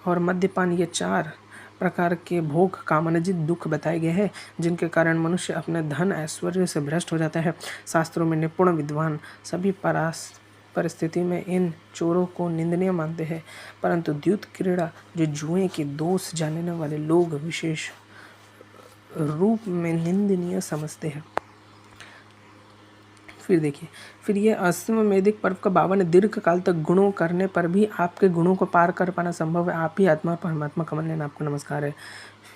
और मद्यपान, ये 4 प्रकार के भोग कामनाजित दुख बताए गए हैं, जिनके कारण मनुष्य अपने धन ऐश्वर्य से भ्रष्ट हो जाता है। शास्त्रों में निपुण विद्वान सभी परिस्थिति में इन चोरों को निंदनीय मानते हैं, परंतु द्यूत क्रीड़ा जो जुए के दोष जानने वाले लोग विशेष रूप में निंदनीय समझते हैं। फिर देखिए, फिर ये अश्वमेधिक पर्व का 52 दीर्घ काल तक गुणों करने पर भी आपके गुणों को पार कर पाना संभव है। आप ही आत्मा परमात्मा कमल लेना, आपको नमस्कार है।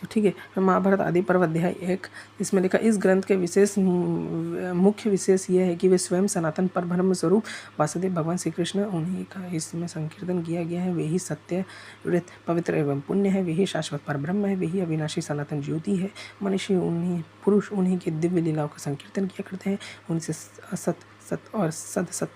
ठीक है। महाभारत आदि पर्व अध्याय 1, इसमें लिखा इस ग्रंथ के मुख्य विशेष ये है कि वे स्वयं सनातन परब्रह्म स्वरूप वासुदेव भगवान श्री कृष्ण, उन्हीं का इसमें संकीर्तन किया गया है। वे ही सत्य, वृत, पवित्र एवं पुण्य है। वे ही शाश्वत परब्रह्म है। वे ही अविनाशी सनातन ज्योति है। मनुष्य उन्हीं पुरुष उन्हीं की दिव्य लीलाओं का संकीर्तन किया करते हैं। उनसे असत, सत और सदसत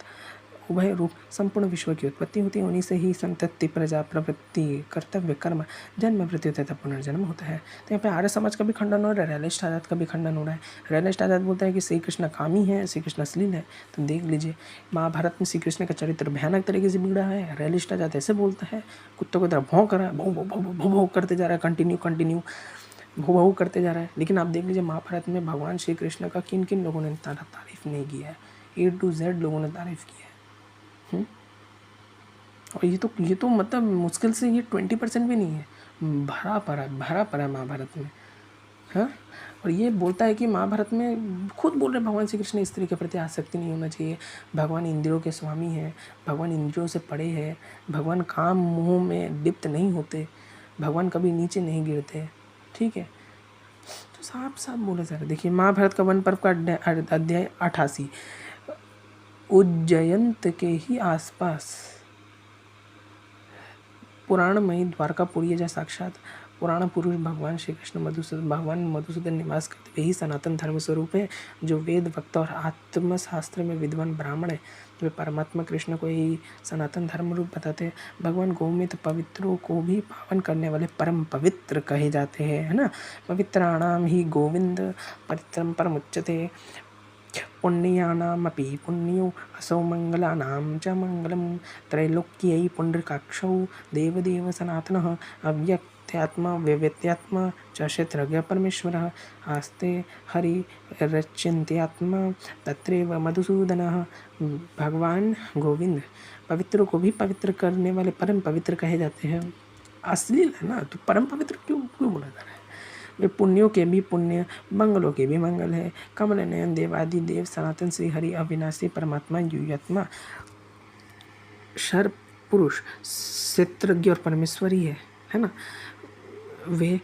उभय रूप संपूर्ण विश्व की उत्पत्ति होती है। उन्हीं से ही संतति, प्रजा, प्रवृत्ति, कर्तव्य, कर्म, जन्म, मृत्यु तथा पुनर्जन्म होता है। तो यहाँ पे आर्य समाज का भी खंडन हो रहा है, रियलिस्ट आजाद का भी खंडन हो रहा है। रियलिस्ट आजाद बोलता है कि श्री कृष्ण कामी है, श्री कृष्ण अश्लील है। तो देख लीजिए महाभारत में श्री कृष्ण का चरित्र भयानक तरीके से बिगड़ा है। रियलिस्ट आजाद ऐसे बोलता है, कुत्तों की तरह भौं कर रहा है, भौ भौ भौ भौ भौ करते जा रहा है, कंटिन्यू भू भू करते जा रहा है। लेकिन आप देख लीजिए महाभारत में भगवान श्री कृष्ण का किन किन लोगों ने तारीफ नहीं किया है। A to Z लोगों ने तारीफ की है। और ये तो मतलब मुश्किल से ये 20% भी नहीं है, भरा पड़ा महाभारत में। हाँ, और ये बोलता है कि महाभारत में खुद बोल रहे भगवान श्री कृष्ण स्त्री के प्रति आसक्ति नहीं होना चाहिए। भगवान इंद्रियों के स्वामी हैं, भगवान इंद्रियों से परे हैं, भगवान काम मोह में लिप्त नहीं होते, भगवान कभी नीचे नहीं गिरते। ठीक है, तो साफ बोला जा रहा है। देखिए महाभारत का वन पर्व का अध्याय 88, उज्जयंत के ही आसपास पुराणमयी द्वारकापुरी या साक्षात पुराण पुरुष भगवान श्री कृष्ण मधुसूदन निवास करते। वे ही सनातन धर्म स्वरूप है, जो वेद वक्ता और आत्मशास्त्र में विद्वान ब्राह्मण है। वे परमात्मा कृष्ण को ही सनातन धर्म रूप बताते हैं। भगवान गोमित पवित्रों को भी पावन करने वाले परम पवित्र कहे जाते हैं, है ना। पवित्राणाम ही गोविंद पवित्रम परमुच्यते, पुण्यानामपि पुण्यो असौ मंगलानां च मंगलम, त्रैलोक्यै पुण्डरीकाक्षौ देवदेव सनातनः, अव्यक्त्यात्मा व्यव्यक्त्यात्मा च क्षेत्रज्ञ परमेश्वरः, आस्ते हरिरचिन्त्यात्मा तत्रैव मधुसूदनः। भगवान गोविंद पवित्रों को भी पवित्र करने वाले परम पवित्र कहे जाते हैं। अश्लील है ना, तो परम पवित्र क्यों बोला जा रहा है। वे पुण्यों के भी पुण्य, मंगलों के भी मंगल है। कमल नयन देवादि देव सनातन श्री हरि अविनाशी परमात्मा युयात्मा शर पुरुष क्षेत्रज्ञ और परमेश्वरी है ना। वे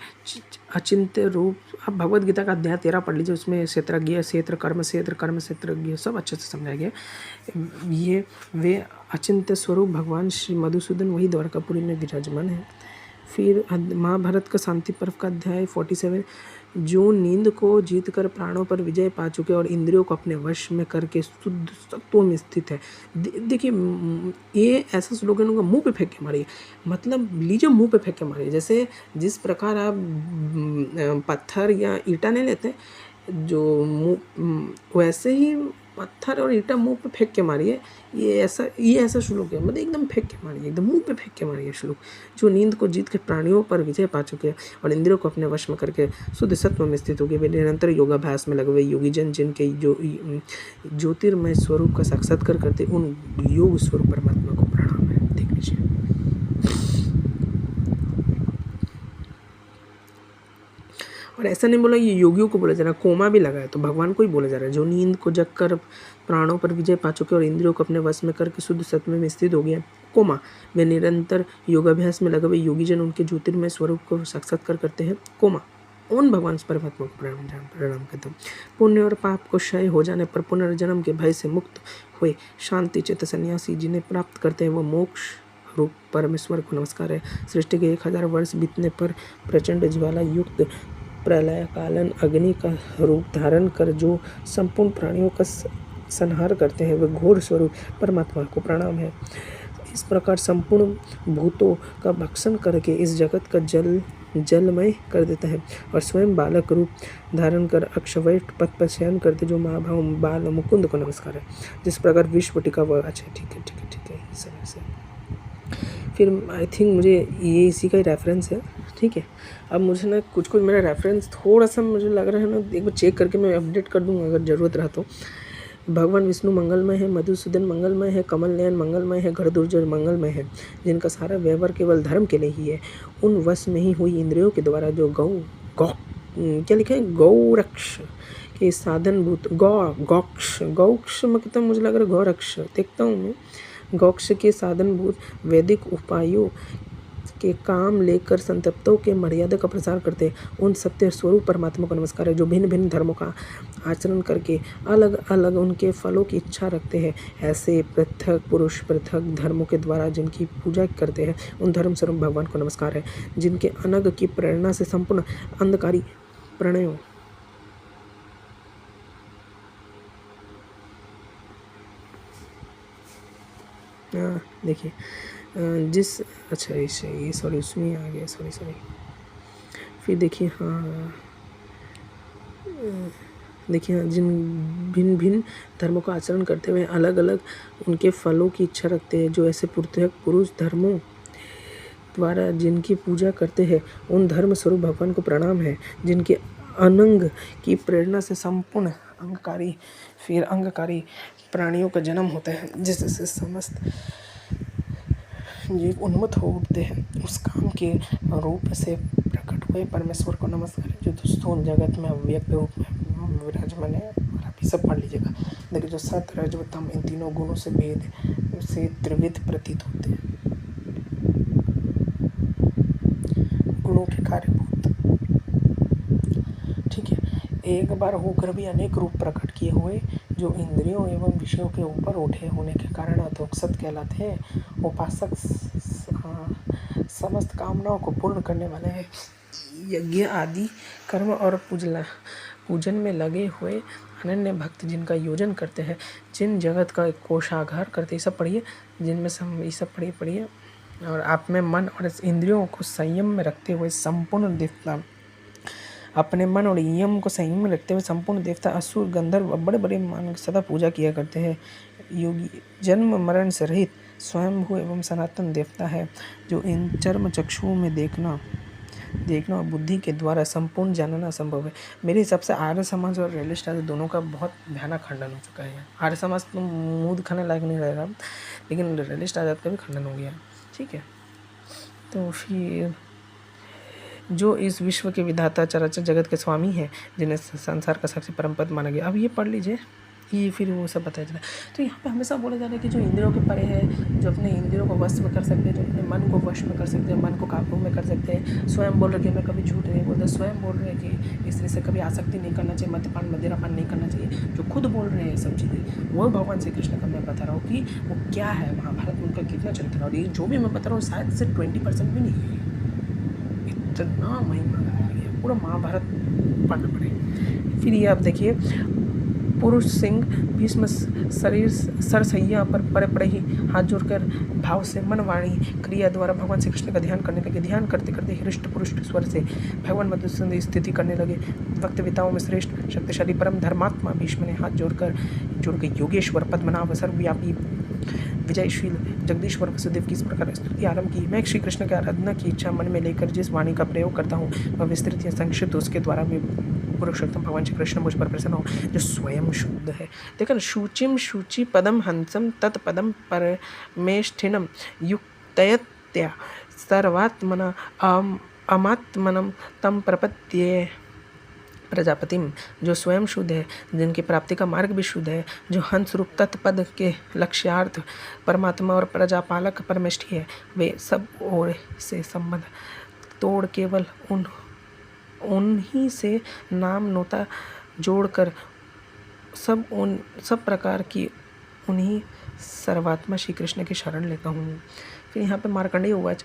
अचिंत्य रूप। आप भगवद गीता का अध्याय 13 पढ़ लीजिए, उसमें क्षेत्रज्ञ, क्षेत्र कर्म क्षेत्रज्ञ सब अच्छे से समझाया गया। ये वे अचिंत्य स्वरूप भगवान श्री मधुसूदन वही द्वारकापुरी में विराजमान है। फिर महाभारत का शांति पर्व का अध्याय 47, जो नींद को जीतकर प्राणों पर विजय पा चुके और इंद्रियों को अपने वश में करके शुद्ध सत्वों में स्थित है। देखिए ये ऐसा स्लोगन होगा, मुंह पे फेंक के मारिए, मतलब लीजिए मुंह पे फेंक के मारिए। जैसे जिस प्रकार आप पत्थर या ईंटा नहीं लेते, जो मुँह वैसे ही पत्थर और ईंटा मुंह पे फेंक के मारिए। ये ऐसा श्लोक है, मतलब एकदम फेंक के मारिए, एकदम मुंह पे फेंक के मारिए श्लोक। जो नींद को जीत के प्राणियों पर विजय पा चुके हैं और इंद्रियों को अपने वश में करके शुद्ध सत्व में स्थित हो गए, वे निरंतर योगाभ्यास में लगे हुए योगी जन, जिनके जो ज्योतिर्मय स्वरूप का साक्षात्कार करते, उन योग स्वरूप परमात्मा को प्रणाम है। देख लीजिए, और ऐसा नहीं बोला ये योगियों को बोला जा रहा है, कोमा भी लगा है तो भगवान को ही बोला जा रहा है। जो नींद को जग कर प्राणों पर विजय पा चुके और इंद्रियों को अपने वश में करके शुद्ध सत्व में स्थित हो गया, कोमा। वे निरंतर योगाभ्यास में लगे हुए योगीजन उनके ज्योतिर्मय स्वरूप को साक्षात्कार करते हैं, कोमा। उन भगवान परमात्मा को प्रणाम करते हैं। पुण्य और पाप को क्षय हो जाने पर पुनर्जन्म के भय से मुक्त हुए शांति चित्त सन्यासी जिन्हें प्राप्त करते हैं वो मोक्ष रूप परमेश्वर को नमस्कार है। सृष्टि के 1000 वर्ष बीतने पर प्रचंड ज्वाला युक्त प्रलय कालन अग्नि का रूप धारण कर जो संपूर्ण प्राणियों का संहार करते हैं, वह घोर स्वरूप परमात्मा को प्रणाम है। इस प्रकार संपूर्ण भूतों का भक्षण करके इस जगत का जलमय कर देता है और स्वयं बालक रूप धारण कर अक्षवैष्ठ पद पर शयन करते जो महाभाव बाल मुकुंद को नमस्कार है। जिस प्रकार विश्व टिका हुआ। अच्छा ठीक है समय से। फिर आई थिंक मुझे ये इसी का ही रेफरेंस है, ठीक है। अब मुझे ना कुछ मेरा रेफरेंस थोड़ा सा मुझे लग रहा है ना, एक बार चेक करके मैं अपडेट कर दूंगा अगर ज़रूरत रहा तो। भगवान विष्णु मंगलमय है, मधुसूदन मंगलमय है, कमल नयन मंगलमय है, गरुड़ध्वज मंगलमय है, जिनका सारा व्यवहार केवल धर्म के लिए ही है। उन वश में ही हुई इंद्रियों के द्वारा जो क्या लिखा है, गौरक्ष के साधनभूत गौक्ष मतलब मुझे लग रहा है गौरक्ष, देखता हूँ मैं। गौक्ष के साधनभूत वैदिक उपायों के काम लेकर संतप्तों के मर्यादा का प्रसार करते हैं उन सत्य स्वरूप परमात्मा को नमस्कार है, जो भिन्न भिन्न धर्मों का आचरण करके अलग अलग उनके फलों की इच्छा रखते हैं। ऐसे पृथक पुरुष पृथक धर्मों के द्वारा जिनकी पूजा करते हैं उन धर्म स्वरूप भगवान को नमस्कार है, जिनके अनग की प्रेरणा से संपूर्ण अंधकारी प्रणयों देखिए जिस अच्छा ये सॉरी उसमें आ गया, सॉरी फिर देखिए देखिए जिन भिन्न भिन्न धर्मों का आचरण करते हुए अलग अलग उनके फलों की इच्छा रखते हैं, जो ऐसे पृथक पुरुष धर्मों द्वारा जिनकी पूजा करते हैं उन धर्म स्वरूप भगवान को प्रणाम है, जिनके अनंग की प्रेरणा से संपूर्ण अंगकारी प्राणियों का जन्म होता है, जिससे समस्त जीव उन्मत्त हो उठते हैं। उस काम के रूप से प्रकट हुए परमेश्वर को नमस्कार है, जो दोस्तों जगत में अव्यक्त रूप में विराजमान है। और आप ये सब पढ़ लीजिएगा। देखिए जो सत रज व तम इन तीनों गुणों से भेद से त्रिविध प्रतीत होते हैं, गुणों के कार्यभूत, ठीक है। एक बार होकर भी अनेक रूप प्रकट किए हुए, जो इंद्रियों एवं विषयों के ऊपर उठे होने के कारण अधोक्षत कहलाते हैं। उपासक समस्त कामनाओं को पूर्ण करने वाले हैं। यज्ञ आदि कर्म और पूजन में लगे हुए अनन्य भक्त जिनका योजन करते हैं, जिन जगत का कोषागार करते, ये सब पढ़िए, जिनमें ये सब पढ़िए। और आप में मन और इंद्रियों को संयम में रखते हुए संपूर्ण देवता, अपने मन और यम को संयम में रखते हुए संपूर्ण देवता, असुर, गंधर्व बड़े बड़े मान सदा पूजा किया करते हैं। योगी जन्म मरण से रहित स्वयंभू एवं सनातन देवता है, जो इन चर्म चक्षुओं में देखना और बुद्धि के द्वारा संपूर्ण जानना संभव है। मेरे हिसाब से आर्य समाज और रियलिस्ट दोनों का बहुत भयानक खंडन हो चुका है। आर्य समाज तो मुँह दिखाने लायक नहीं रहेगा, लेकिन रियलिस्ट आजाद का भी खंडन हो गया, ठीक है। तो फिर जो इस विश्व के विधाता चराचर जगत के स्वामी हैं, जिन्हें संसार का सबसे परम पद माना गया। अब ये पढ़ लीजिए, ये फिर वो सब बताया जा रहा है। तो यहाँ पे हमेशा बोला जा रहा है कि जो इंद्रियों के परे है, जो अपने इंद्रियों को वश में कर सकते हैं, जो अपने मन को वश में कर सकते हैं, मन को काबू में कर सकते हैं। स्वयं बोल रहे कि मैं कभी झूठ नहीं बोलता, स्वयं बोल रहे हैं कि स्त्री से कभी आसक्ति नहीं करना चाहिए, मद्यपान मदिरापान नहीं करना चाहिए, जो खुद बोल रहे हैं सब चीज़ें, वो भगवान श्री कृष्ण का मैं बता रहा हूँ कि वो क्या है, महाभारत में उनका कितना चरित्र है। और ये जो भी मैं बता रहा हूँ शायद से 20% भी नहीं है, इतना महिमा लगाया गया, पूरा महाभारत पढ़ना पड़ेगा। फिर ये आप देखिए, पुरुष सिंह भीष्म शरीर सरसैया पर पड़े ही हाथ जोड़कर भाव से मन वाणी क्रिया द्वारा भगवान श्री कृष्ण का ध्यान करने लगे। ध्यान करते करते हृष्ट पुरुष स्वर से भगवान मधुसूदन स्थिति करने लगे। वक्तविताओं में श्रेष्ठ शक्तिशाली परम धर्मात्मा भीष्म ने हाथ जुड़ के योगेश्वर पद्मनाभ सर्वव्यापी विजयशील जगदीश्वर वसुदेव की इस प्रकार स्तुति आरंभ की। मैं श्री कृष्ण की आराधना की इच्छा मन में लेकर जिस वाणी का प्रयोग करता हूँ, वह विस्तृत या संक्षिप्त उसके द्वारा मैं पुरुषोत्तम भगवान श्री कृष्ण मुझ पर प्रसन्न हो, जो स्वयं शुद्ध है। देखो, शुचिम शुचि पदम हंसम तत्पदम परमेष्ठिनम युक्तयत्या सर्वात्मना अमात्मनम तम प्रपद्ये प्रजापतिम, जो स्वयं शुद्ध है, जिनकी प्राप्ति का मार्ग भी शुद्ध है, जो हंस रूप तत्पद के लक्ष्यार्थ परमात्मा और प्रजापालक परमेष्ठी है। वे सब ओर से संबंध तोड़ केवल उन्हीं से नाम नोता जोड़कर सब प्रकार की उन्हीं सर्वात्मा श्री कृष्ण की शरण लेता हूँ। फिर यहाँ पे मार्कंडेय उवाच,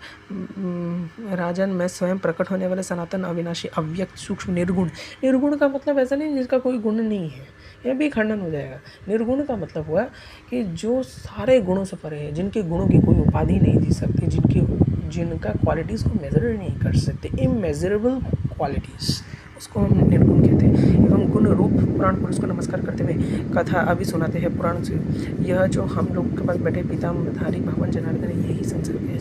राजन मैं स्वयं प्रकट होने वाले सनातन अविनाशी अव्यक्त सूक्ष्म निर्गुण का मतलब ऐसा नहीं जिसका कोई गुण नहीं है, यह भी खंडन हो जाएगा। निर्गुण का मतलब हुआ कि जो सारे गुणों से परे है, जिनके गुणों की कोई उपाधि नहीं दी सकती, जिनका क्वालिटीज़ को मेजर नहीं कर सकते, इमेजरेबल क्वालिटीज़, उसको हम निर्गुण कहते हैं। एवं गुण रूप पुराण पुरुष को नमस्कार करते हुए कथा अभी सुनाते हैं पुराण से। यह जो हम लोग के पास बैठे पितामहधारी भगवान जनार्दन, यही संसार के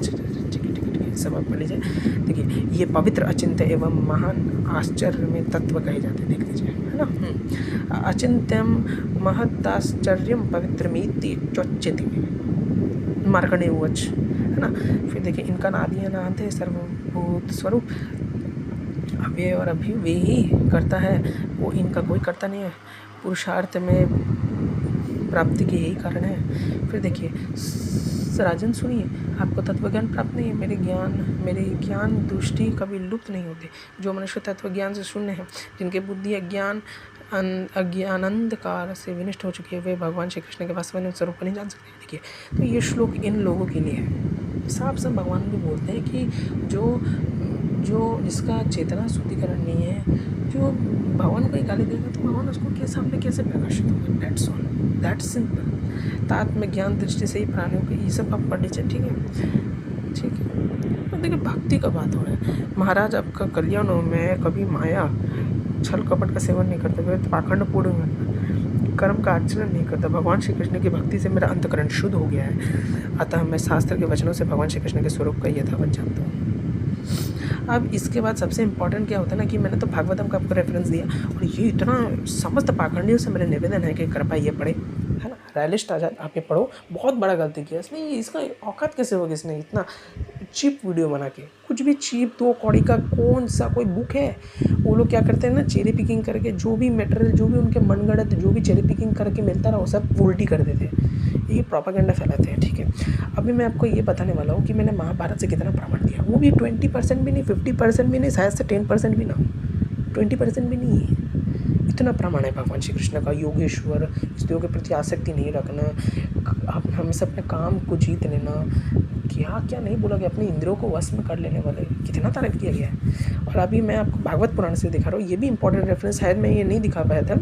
ठीक है, सब आप पढ़ लीजिए। देखिए, ये पवित्र अचिंत्य एवं महान आश्चर्य में तत्व कहे जाते हैं, देख लीजिए, है ना। अचिंत्यम महताश्चर्यम पवित्रमिति चोच्यते, मार्कंडेय उवाच, है ना। फिर देखिए, इनका नादि अनाहत है, सर्वभूत स्वरूप अव्यय और अभी वे ही करता है, वो इनका कोई करता नहीं है। पुरुषार्थ में प्राप्ति के यही कारण है। फिर देखिए, राजन सुनिए, आपको तत्वज्ञान प्राप्त नहीं है। मेरे ज्ञान दृष्टि कभी लुप्त नहीं होते। जो मनुष्य तत्वज्ञान से शून्य है, जिनकी बुद्धि अज्ञानंधकार से विनष्ट हो चुकी है, वे भगवान श्री कृष्ण के वास्तविक स्वरूप को नहीं जान सकते। देखिए, तो ये श्लोक इन लोगों के लिए है। साफ साफ भगवान भी बोलते हैं कि जो जिसका चेतना शुद्धिकरण नहीं है, जो भगवान को ही गाली देगा तो भगवान उसको के सामने कैसे प्रकाशित होगा। That's all, that's simple. तात्म ज्ञान दृष्टि से ही प्राणियों को ये सब आप पढ़ लीजिए, ठीक है, ठीक है। तो देखिए, भक्ति का बात हो रहा है। महाराज आपका कल्याण हो, मैं कभी माया छल कपट का सेवन नहीं करता, मैं पाखंड पूर्ण कर्म का आचरण नहीं करता। भगवान श्री कृष्ण की भक्ति से मेरा अंतकरण शुद्ध हो गया है। अतः मैं शास्त्र के वचनों से भगवान श्री कृष्ण के स्वरूप का यथावत जानता हूँ। अब इसके बाद सबसे इम्पॉर्टेंट क्या होता है ना, कि मैंने तो भागवतम का आपको रेफरेंस दिया, और ये इतना समस्त पाखंडियों से मेरे निवेदन है कि कृपया ये पढ़े, है ना। रैलिस्ट आजाद आप ये पढ़ो, बहुत बड़ा गलती किया इसमें। इसका औकात कैसे होगी, इसने इतना चीप वीडियो बना के, कुछ भी चीप 2 कौड़ी का कौन सा कोई बुक है। वो लोग क्या करते हैं ना, चेरी पिकिंग करके जो भी मटेरियल, जो भी उनके मनगढ़ंत, जो भी चेरी पिकिंग करके मिलता रहा वो सब उल्टी कर देते हैं, ये प्रोपेगेंडा फैलाते हैं, ठीक है। अभी मैं आपको ये बताने वाला हूँ कि मैंने महाभारत से कितना प्रमाण दिया, वो भी 20% भी नहीं, 50% भी नहीं, शायद से 10% भी ना हो, 20% भी नहीं है। इतना प्रमाण है भगवान श्री कृष्ण का। योगेश्वर, स्त्रियों के प्रति आसक्ति नहीं रखना, आप हमेशा अपने काम को जीत लेना, क्या क्या नहीं बोला गया, अपने इंद्रियों को वश में कर लेने वाले, कितना तारीफ किया गया है। और अभी मैं आपको भागवत पुराण से दिखा रहा हूँ, ये भी इंपॉर्टेंट रेफरेंस है, मैं ये नहीं दिखा पाया था।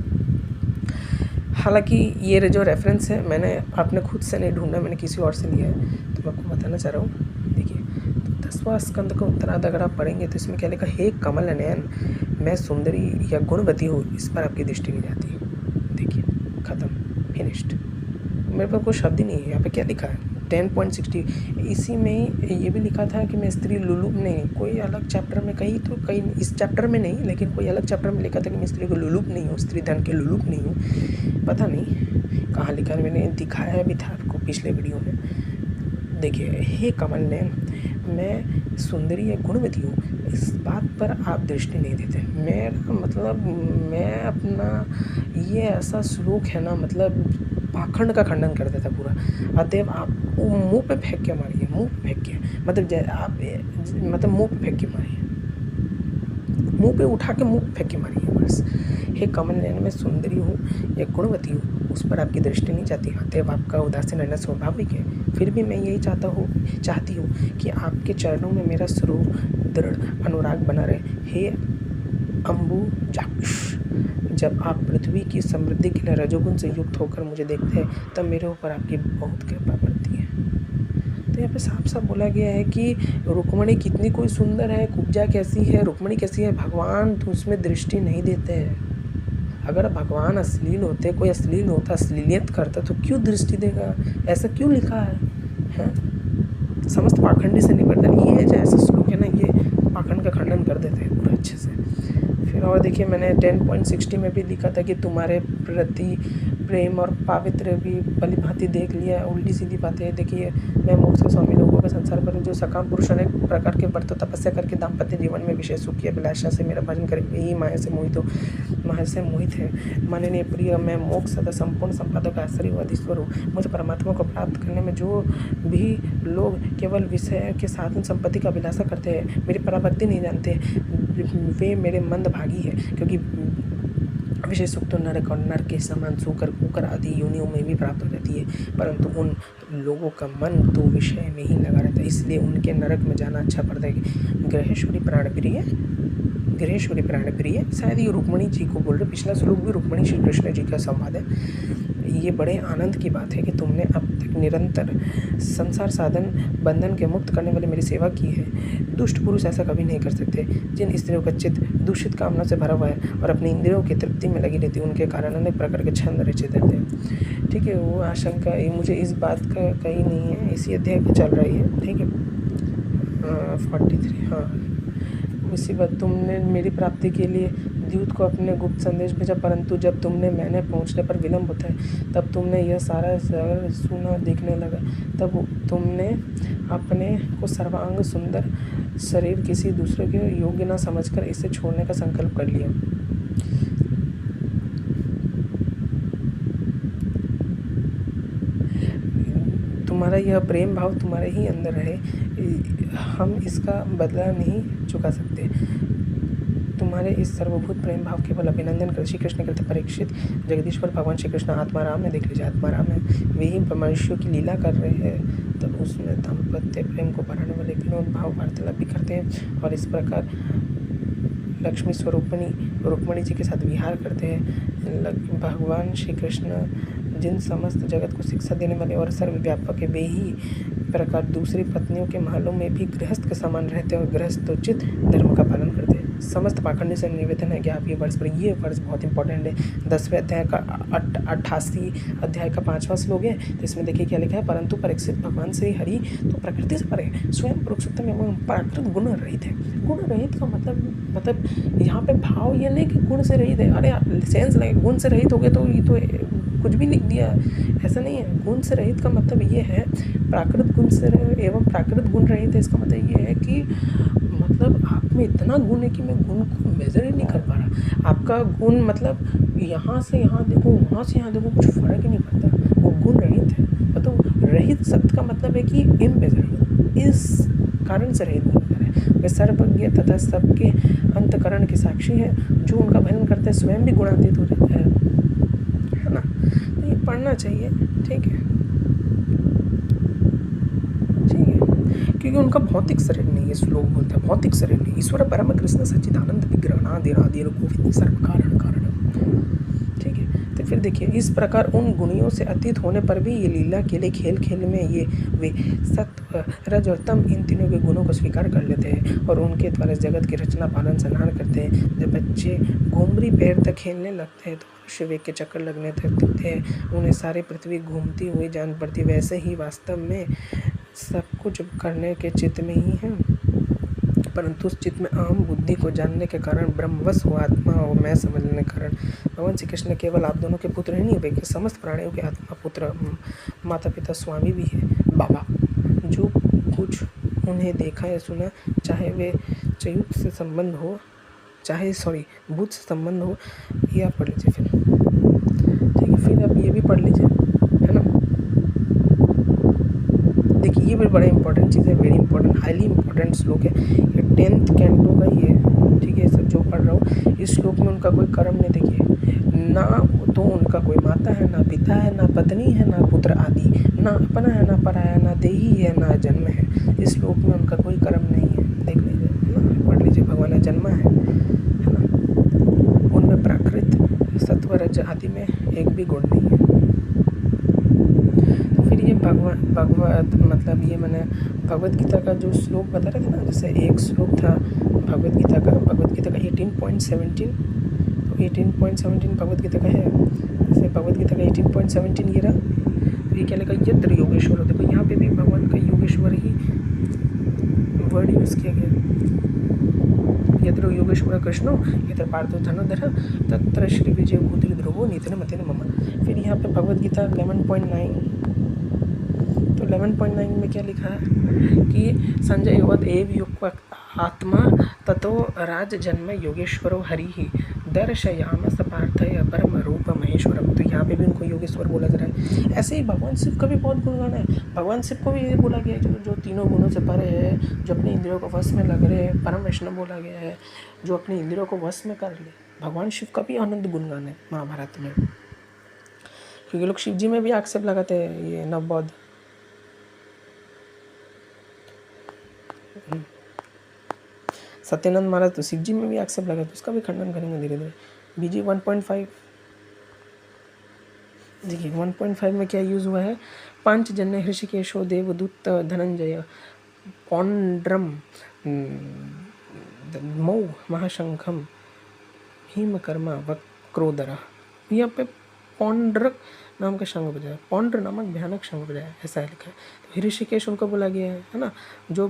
हालांकि ये जो रेफरेंस है मैंने आपने खुद से नहीं ढूंढा, मैंने किसी और से लिया है, तो मैं आपको बताना चाह रहा हूँ। देखिए, तो 10वां स्कंद का उत्तरार्ध अगर आप पढ़ेंगे तो इसमें क्या लिखा, हे कमल नयन, मैं सुंदरी या गुणवती हूँ, इस पर आपकी दृष्टि नहीं जाती। देखिए, ख़त्म, फिनिश्ड। मेरे पास कोई शब्द ही नहीं है। यहाँ पे क्या लिखा है, 10.60। इसी में ये भी लिखा था कि मैं स्त्री लुलुप नहीं, कोई अलग चैप्टर में कहीं, तो कहीं इस चैप्टर में नहीं, लेकिन कोई अलग चैप्टर में लिखा था कि मैं स्त्री को लुलुप नहीं हूँ, स्त्री धन के लुलुप नहीं हूँ। पता नहीं कहाँ लिखा है, मैंने दिखाया भी था आपको पिछले वीडियो में। देखिए, हे कमल नयन, मैं सुंदरी या गुणवती हूँ, इस बात पर आप दृष्टि नहीं देते। मेरा मतलब, मैं अपना ये ऐसा श्लोक है ना, मतलब पाखंड का खंडन कर देता पूरा। अतएव आप मुंह पे फेंक के मारिए, मुंह पे फेंक के, मतलब आप मतलब मुंह पे फेंक के मारिए, मुंह पे उठा के मुंह पे फेंक के मारिए बस। हे कमल नयन, मैं सुंदरी हूँ या गुणवती हूँ, उस पर आपकी दृष्टि नहीं जाती। अतएव आपका उदासीन रहना स्वाभाविक है। फिर भी मैं यही चाहती हूँ कि आपके चरणों में मेरा स्वरूप दृढ़ अनुराग बना रहे। हे अम्बुजाक्ष, जब आप पृथ्वी की समृद्धि के लिए रजोगुण से युक्त होकर मुझे देखते हैं, तब मेरे ऊपर आपकी बहुत कृपा बढ़ती है। तो यहाँ पे साफ साफ बोला गया है कि रुक्मणी कितनी कोई सुंदर है, कुब्जा कैसी है, रुक्मणी कैसी है, भगवान तो उसमें दृष्टि नहीं देते हैं। अगर भगवान अश्लील होते, कोई अश्लील होता, अश्लीलियत करता, तो क्यों दृष्टि देगा, ऐसा क्यों लिखा है? समस्त पाखंडी से निवर्तन, ये जो ऐसा श्लोक है ना, ये पाखंड का खंडन कर देते हैं पूरा अच्छे से। फिर और देखिए, मैंने 10.60 में भी लिखा था कि तुम्हारे प्रति प्रेम और पावित्र भी भली भांति देख लिया। उल्टी सीधी बातें। देखिए, मैं मोक्ष के स्वामी लोगों के संसार पर जो सकाम पुरुष अनेक प्रकार के व्रत तपस्या करके दाम्पत्य जीवन में विशेष सुख की अभिलाषा से मेरा भजन करें, यही माया से मोहित है। माननीय प्रिय, मैं मोक्ष सदा संपूर्ण संपादक आश्रयवाद ईश्वर हूँ। मुझे परमात्मा को प्राप्त करने में जो भी लोग केवल विषय के साधन संपत्ति का अभिलाषा करते हैं, मेरी पराभक्ति नहीं जानते, वे मेरे मंदभागी है, क्योंकि विशेष सुख तो नरक और नर के समान सूकर कुकर आदि योनियों में भी प्राप्त हो जाती है, परंतु उन लोगों का मन तो विषय में ही लगा रहता है, इसलिए उनके नरक में जाना अच्छा पड़ता है। गृहेश्वरी प्राण प्रिय, शायद ये रुक्मणी जी को बोल रहे। पिछला श्लोक भी रुक्मणी श्री कृष्ण जी का संवाद है। ये बड़े आनंद की बात है कि तुमने अब तक निरंतर संसार साधन बंधन के मुक्त करने वाली मेरी सेवा की है। दुष्ट पुरुष ऐसा कभी नहीं कर सकते। जिन स्त्रियों का चित्त दूषित कामना से भरा हुआ है और अपनी इंद्रियों की तृप्ति में लगी रहती है, उनके कारण अनेक प्रकार के छंद रचित रहते हैं। ठीक है, वो आशंका मुझे इस बात का कहीं नहीं है, इसी अध्याय की चल रही है। ठीक है, 43। हाँ, उसी बात, तुमने मेरी प्राप्ति के लिए दूत को अपने गुप्त संदेश भेजा, परंतु जब मैंने पहुंचने पर विलम्ब होता है, तब तुमने यह सारा शहर सुना देखने लगा। तब तुमने अपने को सर्वांग सुंदर शरीर किसी दूसरे के योग्य न समझकर इसे छोड़ने का संकल्प कर लिया। तुम्हारा यह प्रेम भाव तुम्हारे ही अंदर रहे, हम इसका बदला नहीं चुका सकते। तुम्हारे इस सर्वभूत प्रेम भाव केवल अभिनंदन कर। श्री कृष्ण कहते परीक्षित, जगदीश्वर भगवान श्री कृष्ण आत्माराम में देख लीजिए, आत्माराम में वे ही मनुष्यों की लीला कर रहे हैं, तब उसमें दाम्पत्य प्रेम को बढ़ाने वाले विनोद भाव वार्तालाप भी करते हैं और इस प्रकार लक्ष्मी स्वरूपणी रुक्मणी जी के साथ विहार करते हैं। भगवान श्री कृष्ण जिन समस्त जगत को शिक्षा देने वाले और सर्वव्यापक है, वे ही प्रकार दूसरी पत्नियों के महलों में भी गृहस्थ के समान रहते हैं और गृहस्थोचित धर्म का पालन करते हैं। समस्त पाखंडी से निवेदन है कि आप ये वर्ष पढ़िए। ये वर्ष बहुत इंपॉर्टेंट है। 10वें अध्याय का 88 अध्याय का 5वां श्लोक है। तो इसमें देखिए क्या लिखा है, परंतु परीक्षित भगवान से हरि तो प्रकृति से परे, स्वयं पुरुषोत्तम एवं प्राकृत गुण रहित है। गुण रहित का मतलब यहाँ पे भाव ये नहीं कि गुण से रहित है, अरे सेंस लगे गुण से रहित हो गए तो ये तो कुछ भी लिख दिया, ऐसा नहीं है। गुण से रहित का मतलब ये है, प्राकृत गुण से एवं प्राकृत गुण रहित है, इसका मतलब ये है कि मतलब आप में इतना गुण है कि मैं गुण को मेजर ही नहीं कर पा रहा। आपका गुण मतलब यहाँ से यहाँ देखो, वहाँ से यहाँ देखो, कुछ फर्क ही नहीं पड़ता, वो गुण रहित है। मतलब रहित शब्द का मतलब है कि इम्मेजरेबल, इस कारण से रहित गुण है। वे सर्वज्ञ तथा सबके अंतकरण के साक्षी है, जो उनका भजन करते हैं स्वयं भी गुणातीत हो जाता है ना। तो ये पढ़ना चाहिए, ठीक है, क्योंकि उनका भौतिक शरीर नहीं है। श्लोक बोलते हैं भौतिक शरीर नहीं। ईश्वर परम कृष्ण सच्चिदानंद विग्रहणादिरादि गोविंद सर्व कारण कारण, ठीक है। तो फिर देखिए, इस प्रकार उन गुणियों से अतीत होने पर भी ये लीला के लिए खेल खेल में ये वे सत्व रज और तम इन तीनों के गुणों को स्वीकार कर लेते हैं और उनके द्वारा जगत की रचना पालन संहार करते हैं। जब बच्चे घुमरी पैर तक खेलने लगते हैं तो मनुष्य वेग के चक्कर लगने लगते हैं, उन्हें सारी पृथ्वी घूमती हुई जान पड़ती। वैसे ही वास्तव में सब कुछ करने के चित्त में ही है, परंतु उस चित्त में अहम बुद्धि को जानने के कारण, ब्रह्मवश हो आत्मा और मैं समझने के कारण भगवान श्री कृष्ण केवल आप दोनों के पुत्र ही नहीं बल्कि समस्त प्राणियों के आत्मा, पुत्र, माता पिता, स्वामी भी है, बाबा। जो कुछ उन्हें देखा या सुना, चाहे वे चयुत से संबंध हो, बुद्ध से संबंध हो, ये आप पढ़ लीजिए फिर, ठीक है। फिर आप ये भी पढ़ लीजिए, है ना। देखिए ये भी बड़ा इंपॉर्टेंट चीज़ है, वेरी इंपॉर्टेंट, हाईली इंपॉर्टेंट श्लोक है। ये 10th कैंटो का ये है, ठीक है। सब जो पढ़ रहा हूँ, इस श्लोक में उनका कोई कर्म नहीं, देखिए ना तो उनका कोई माता है, ना पिता है, ना पत्नी है, ना पुत्र आदि, ना अपना है, ना पराया, ना देही है, ना जन्म है। इस श्लोक में उनका कोई कर्म नहीं है, देख लीजिए, है ना, पढ़ लीजिए। भगवान जन्मा है ना, उनमें प्राकृत सत्व रज आदि में एक भी गुण नहीं है। फिर ये भगवत मतलब ये मैंने भगवत गीता का जो श्लोक बता रहे थे ना, जैसे एक श्लोक था भगवत गीता का 18.17, तो 18.17 भगवत गीता का है। जैसे भगवत गीता का 18.17 ये रहा, ये क्या लिखा, यत्र योगेश्वर। देखो यहाँ पे भी भगवान का योगेश्वर ही वर्ड यूज़ किया गया, यत्र योगेश्वर कृष्णो यत्र पार्थो धनुर्धर तत्र श्री विजय भूति ध्रुवो नितिन मतिन मम। फिर यहाँ पे भगवत गीता 11.9, तो 11.9 में क्या लिखा है कि संजय वद एव युक्त आत्मा ततो राज जन्म योगेश्वरो हरि ही दर्शयामस पार्थय परम रूप महेश्वरम। तो यहाँ पे भी उनको योगेश्वर बोला जा रहा है। ऐसे ही भगवान शिव का भी बहुत गुणगान है। भगवान शिव को भी ये बोला गया है जो तीनों गुणों से परे है, जो अपने इंद्रियों को वश में लग रहे हैं, परम वैष्णव बोला गया है, जो अपने इंद्रियों को वश में कर ले। भगवान शिव का भी आनंद गुणगान है महाभारत में, क्योंकि लोग शिव जी में भी आक्षेप लगाते हैं, ये नवबौद्ध। सत्यानंद महाराज तो शिव जी में भी आक्षेप लगा, तो उसका भी खंडन करेंगे धीरे धीरे। बीजी 1.5 देखिए 1.5 में क्या यूज़ हुआ है, पांचजन्य ऋषिकेशो देवदूत धनंजय पौंड्रम मौ महाशंखम हिमकर्मा वक्रोदरा। यहाँ पे पौंड्रक नाम का शंख बजाया, पौंड्र नामक भयानक शंख बजाया, ऐसा है लिखा है। तो ऋषिकेश उनको बोला गया है ना, जो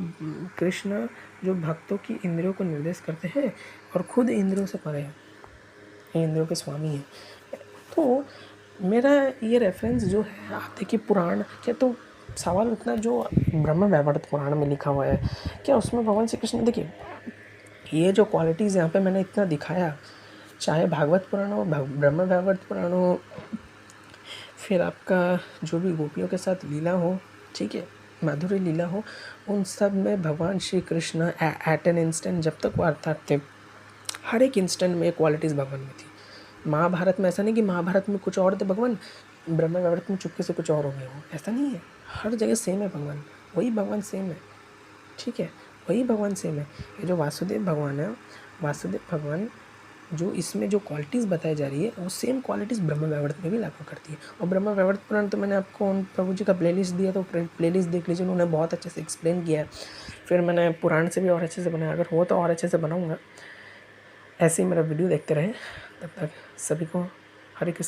कृष्ण जो भक्तों की इंद्रियों को निर्देश करते हैं और खुद इंद्रियों से परे हैं, इंद्रियों के स्वामी हैं। तो मेरा ये रेफरेंस जो है, आप देखिए पुराण क्या, तो सवाल उतना जो ब्रह्म वैवर्त पुराण में लिखा हुआ है, क्या उसमें भगवान श्री कृष्ण, देखिए ये जो क्वालिटीज़ यहाँ पे मैंने इतना दिखाया, चाहे भागवत पुराण हो, ब्रह्म वैवर्त पुराण हो, फिर आपका जो भी गोपियों के साथ लीला हो, ठीक है, माधुरी लीला हो, उन सब में भगवान Shri Krishna at an instant जब तक वो अवतार थे, हर एक इंस्टेंट में क्वालिटीज़ भगवान में थी। महाभारत में ऐसा नहीं कि महाभारत में कुछ और थे भगवान, ब्रह्म वैवर्त में चुपके से कुछ और हो गए हो, ऐसा नहीं है। हर जगह सेम है भगवान, वही भगवान सेम है, ठीक है, वही भगवान सेम है। ये जो वासुदेव भगवान है, वासुदेव भगवान जो इसमें जो क्वालिटीज़ बताई जा रही है वो सेम क्वालिटीज़ ब्रह्म वैवर्त में भी लागू करती है। और ब्रह्म वैवर्त पुराण तो मैंने आपको उन प्रभु जी का प्लेलिस्ट दिया, तो प्लेलिस्ट देख लीजिए, उन्होंने बहुत अच्छे से एक्सप्लेन किया है। फिर मैंने पुराण से भी और अच्छे से बनाया, अगर हो तो और अच्छे से बनाऊँगा। ऐसे ही मेरा वीडियो देखते रहें, तब तक सभी को हरे कृष्ण।